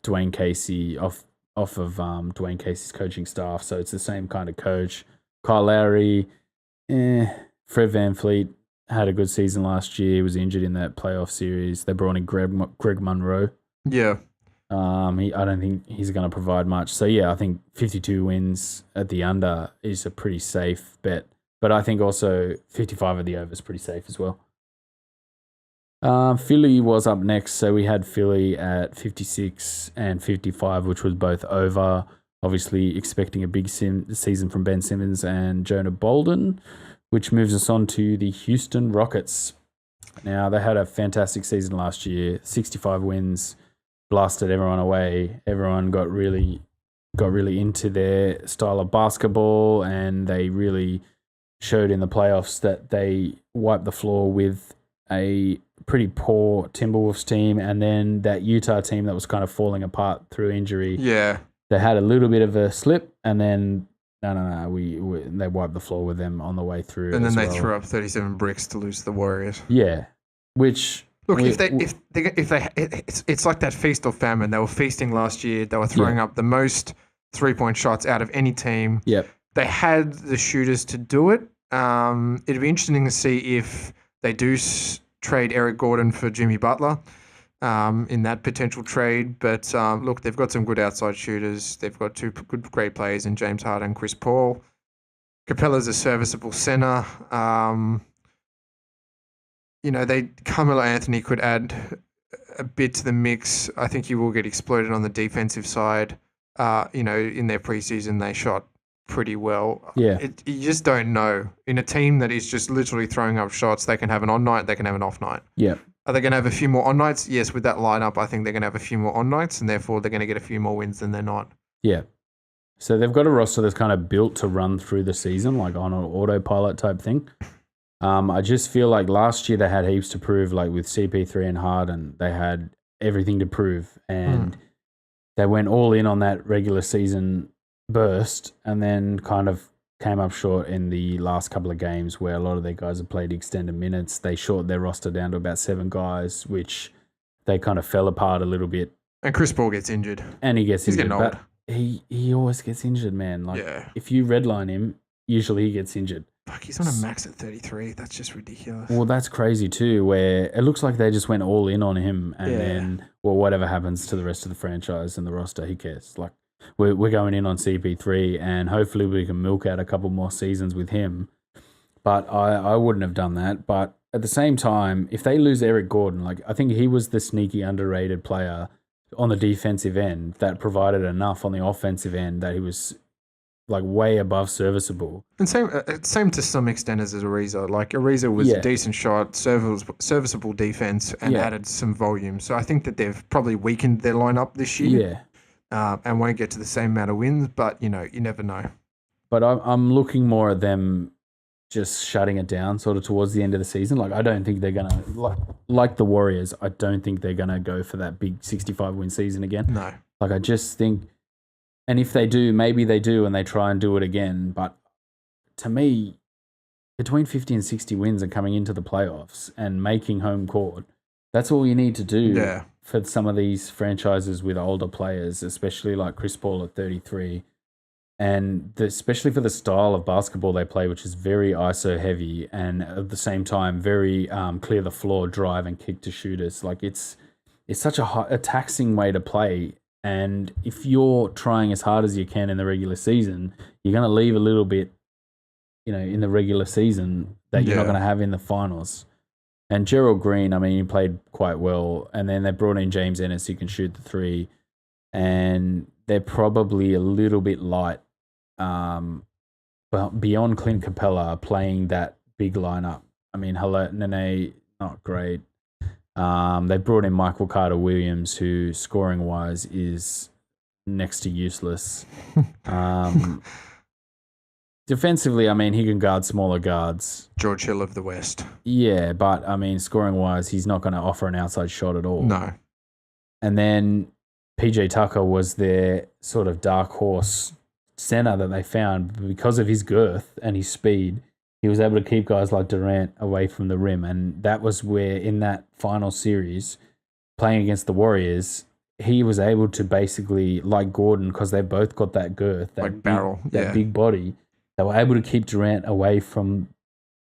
Dwayne Casey, off of Dwayne Casey's coaching staff. So it's the same kind of coach. Kyle Lowry, Fred VanVleet had a good season last year. He was injured in that playoff series. They brought in Greg Monroe. Yeah. I don't think he's going to provide much. So, yeah, I think 52 wins at the under is a pretty safe bet. But I think also 55 at the over is pretty safe as well. Philly was up next. So we had Philly at 56 and 55, which was both over. Obviously expecting a big season from Ben Simmons and Jonah Bolden, which moves us on to the Houston Rockets. Now, they had a fantastic season last year, 65 wins, blasted everyone away. Everyone got really into their style of basketball, and they really showed in the playoffs that they wiped the floor with a pretty poor Timberwolves team, and then that Utah team that was kind of falling apart through injury. Yeah. They had a little bit of a slip, and then they wiped the floor with them on the way through. And then they threw up 37 bricks to lose to the Warriors. Yeah, which look, it's like that feast or famine. They were feasting last year. They were throwing up the most 3-point shots out of any team. Yep. They had the shooters to do it. It'd be interesting to see if they do trade Eric Gordon for Jimmy Butler. In that potential trade. But look, they've got some good outside shooters. They've got two great players in James Harden and Chris Paul. Capella's a serviceable center. Carmelo Anthony could add a bit to the mix. I think he will get exploited on the defensive side. In their preseason, they shot pretty well. Yeah. You just don't know. In a team that is just literally throwing up shots, they can have an on night, they can have an off night. Yeah. Are they going to have a few more on nights? Yes, with that lineup, I think they're going to have a few more on nights, and therefore they're going to get a few more wins than they're not. Yeah. So they've got a roster that's kind of built to run through the season, like on an autopilot type thing. I just feel like last year they had heaps to prove, like with CP3 and Harden, they had everything to prove, and they went all in on that regular season burst, and then kind of came up short in the last couple of games where a lot of their guys have played extended minutes. They shortened their roster down to about 7 guys, which they kind of fell apart a little bit. And Chris Paul gets injured. And he's getting old. He always gets injured, man. Like if you redline him, usually he gets injured. Fuck, he's on a max at 33. That's just ridiculous. Well, that's crazy too, where it looks like they just went all in on him, and then, well, whatever happens to the rest of the franchise and the roster, who cares? Like, we're going in on CP3, and hopefully we can milk out a couple more seasons with him. But I wouldn't have done that. But at the same time, if they lose Eric Gordon, like, I think he was the sneaky underrated player on the defensive end that provided enough on the offensive end that he was like way above serviceable. And same to some extent as Ariza. Like Ariza was a decent shot, serviceable defense, and added some volume. So I think that they've probably weakened their lineup this year. And won't get to the same amount of wins, but you never know. But I'm looking more at them just shutting it down sort of towards the end of the season. Like, I don't think they're gonna like the Warriors. I don't think they're gonna go for that big 65 win season again. No. Like, I just think. And if they do, maybe they do and they try and do it again. But to me, between 50 and 60 wins and coming into the playoffs and making home court, that's all you need to do for some of these franchises with older players, especially like Chris Paul at 33. And especially for the style of basketball they play, which is very ISO heavy and at the same time very clear the floor, drive and kick to shooters. Like, it's such a taxing way to play. And if you're trying as hard as you can in the regular season, you're going to leave a little bit, in the regular season that you're not going to have in the finals. And Gerald Green, I mean, he played quite well. And then they brought in James Ennis who can shoot the three. And they're probably a little bit light, but beyond Clint Capella playing that big lineup. I mean, Nene, not great. They brought in Michael Carter-Williams, who scoring-wise is next to useless. Defensively, I mean, he can guard smaller guards. George Hill of the West. Yeah, but, I mean, scoring-wise, he's not going to offer an outside shot at all. No. And then PJ Tucker was their sort of dark horse center that they found because of his girth and his speed. He was able to keep guys like Durant away from the rim. And that was where, in that final series, playing against the Warriors, he was able to basically, like Gordon, because they both got that girth, that barrel, that big body, they were able to keep Durant away from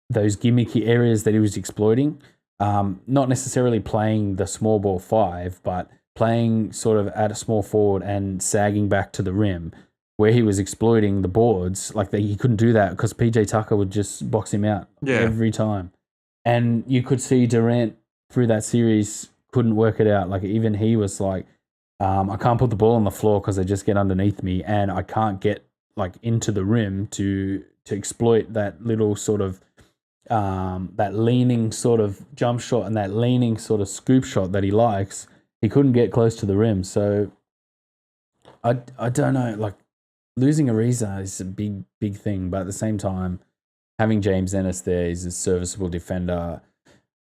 those gimmicky areas that he was exploiting. Not necessarily playing the small ball five, but playing sort of at a small forward and sagging back to the rim, where he was exploiting the boards. Like, he couldn't do that because PJ Tucker would just box him out every time. And you could see Durant through that series couldn't work it out. Like, even he was like, I can't put the ball on the floor because they just get underneath me, and I can't get like into the rim to exploit that little sort of that leaning sort of jump shot and that leaning sort of scoop shot that he likes. He couldn't get close to the rim. So I don't know, like, losing Ariza is a big thing, but at the same time, having James Ennis there is a serviceable defender.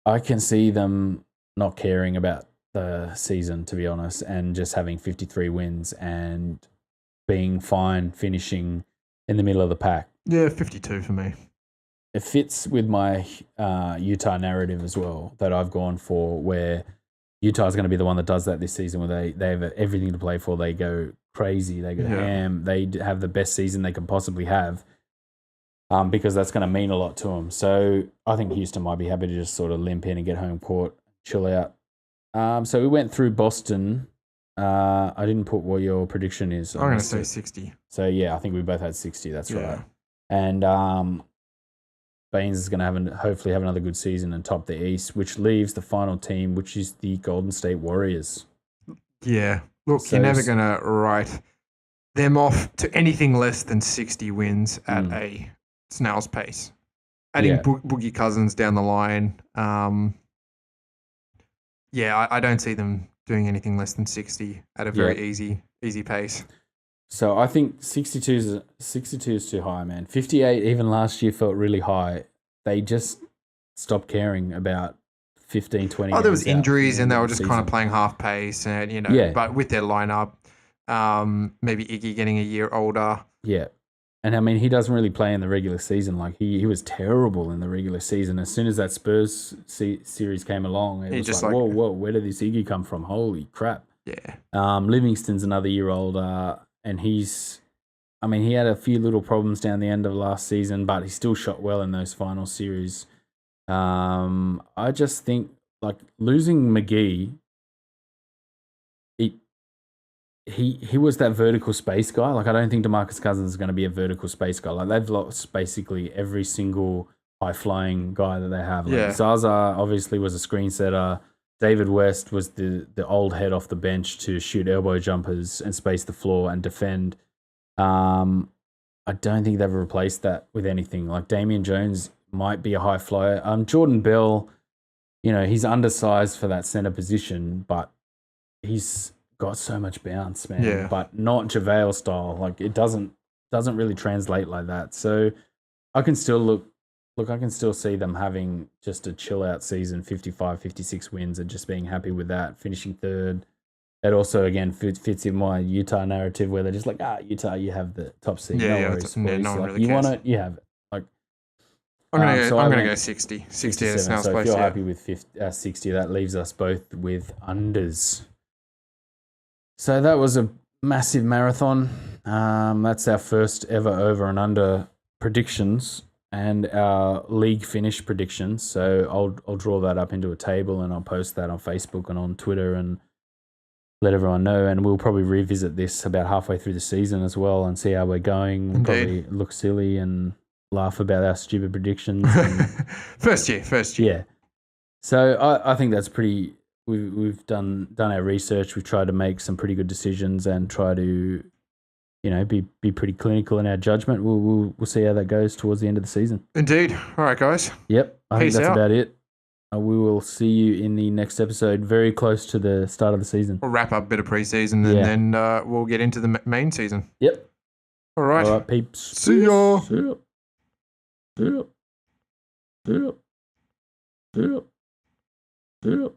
I can see them not caring about the season, to be honest, and just having 53 wins and being fine finishing in the middle of the pack. Yeah, 52 for me. It fits with my Utah narrative as well that I've gone for, where Utah's going to be the one that does that this season, where they have everything to play for. They go crazy. They go ham. They have the best season they can possibly have, because that's going to mean a lot to them. So I think Houston might be happy to just sort of limp in and get home court, chill out. So we went through Boston. I didn't put what your prediction is. I'm going to say 60. So, yeah, I think we both had 60. That's right. And Baines is going to hopefully have another good season and top the East, which leaves the final team, which is the Golden State Warriors. Yeah. Look, so you're never going to write them off to anything less than 60 wins at a snail's pace. Adding Boogie Cousins down the line. I don't see them doing anything less than 60 at a very easy pace. So I think 62 is too high, man. 58 even last year felt really high. They just stopped caring about 15, 20 there was injuries and they were just kind of playing half pace and, but with their lineup, maybe Iggy getting a year older. Yeah. And I mean, he doesn't really play in the regular season. Like, he was terrible in the regular season. As soon as that Spurs series came along, it was just like, whoa, where did this Iggy come from? Holy crap. Yeah. Livingston's another year older, and he's I mean, he had a few little problems down the end of last season, but he still shot well in those final series. I just think like losing McGee, he was that vertical space guy. Like I don't think DeMarcus Cousins is going to be a vertical space guy. Like they've lost basically every single high flying guy that they have. Like Zaza obviously was a screen setter. David West was the old head off the bench to shoot elbow jumpers and space the floor and defend. I don't think they've replaced that with anything. Like Damian Jones might be a high flyer. Jordan Bell, he's undersized for that center position, but he's got so much bounce, man. Yeah. But not JaVale style. Like it doesn't really translate like that. So I can still I can still see them having just a chill out season, 55, 56 wins and just being happy with that, finishing third. That also, again, fits in my Utah narrative where they're just like, Utah, you have the top seed. No worries, boys. No one like, really you cares. want it, you have it. Like, I'm gonna go 60. 60 is sounds so place. If you're happy with 60, that leaves us both with unders. So that was a massive marathon. That's our first ever over and under predictions and our league finish predictions. So I'll draw that up into a table and I'll post that on Facebook and on Twitter and let everyone know. And we'll probably revisit this about halfway through the season as well and see how we're going. We'll probably look silly and laugh about our stupid predictions. First year. Yeah. So I think that's pretty. We've done our research. We've tried to make some pretty good decisions and try to, be pretty clinical in our judgment. We'll see how that goes towards the end of the season. Indeed. All right, guys. Yep. I think that's out. about it. We will see you in the next episode, very close to the start of the season. We'll wrap up a bit of preseason and then we'll get into the main season. Yep. All right. All right, peeps. See ya. See ya. See ya. See ya. See ya. See ya.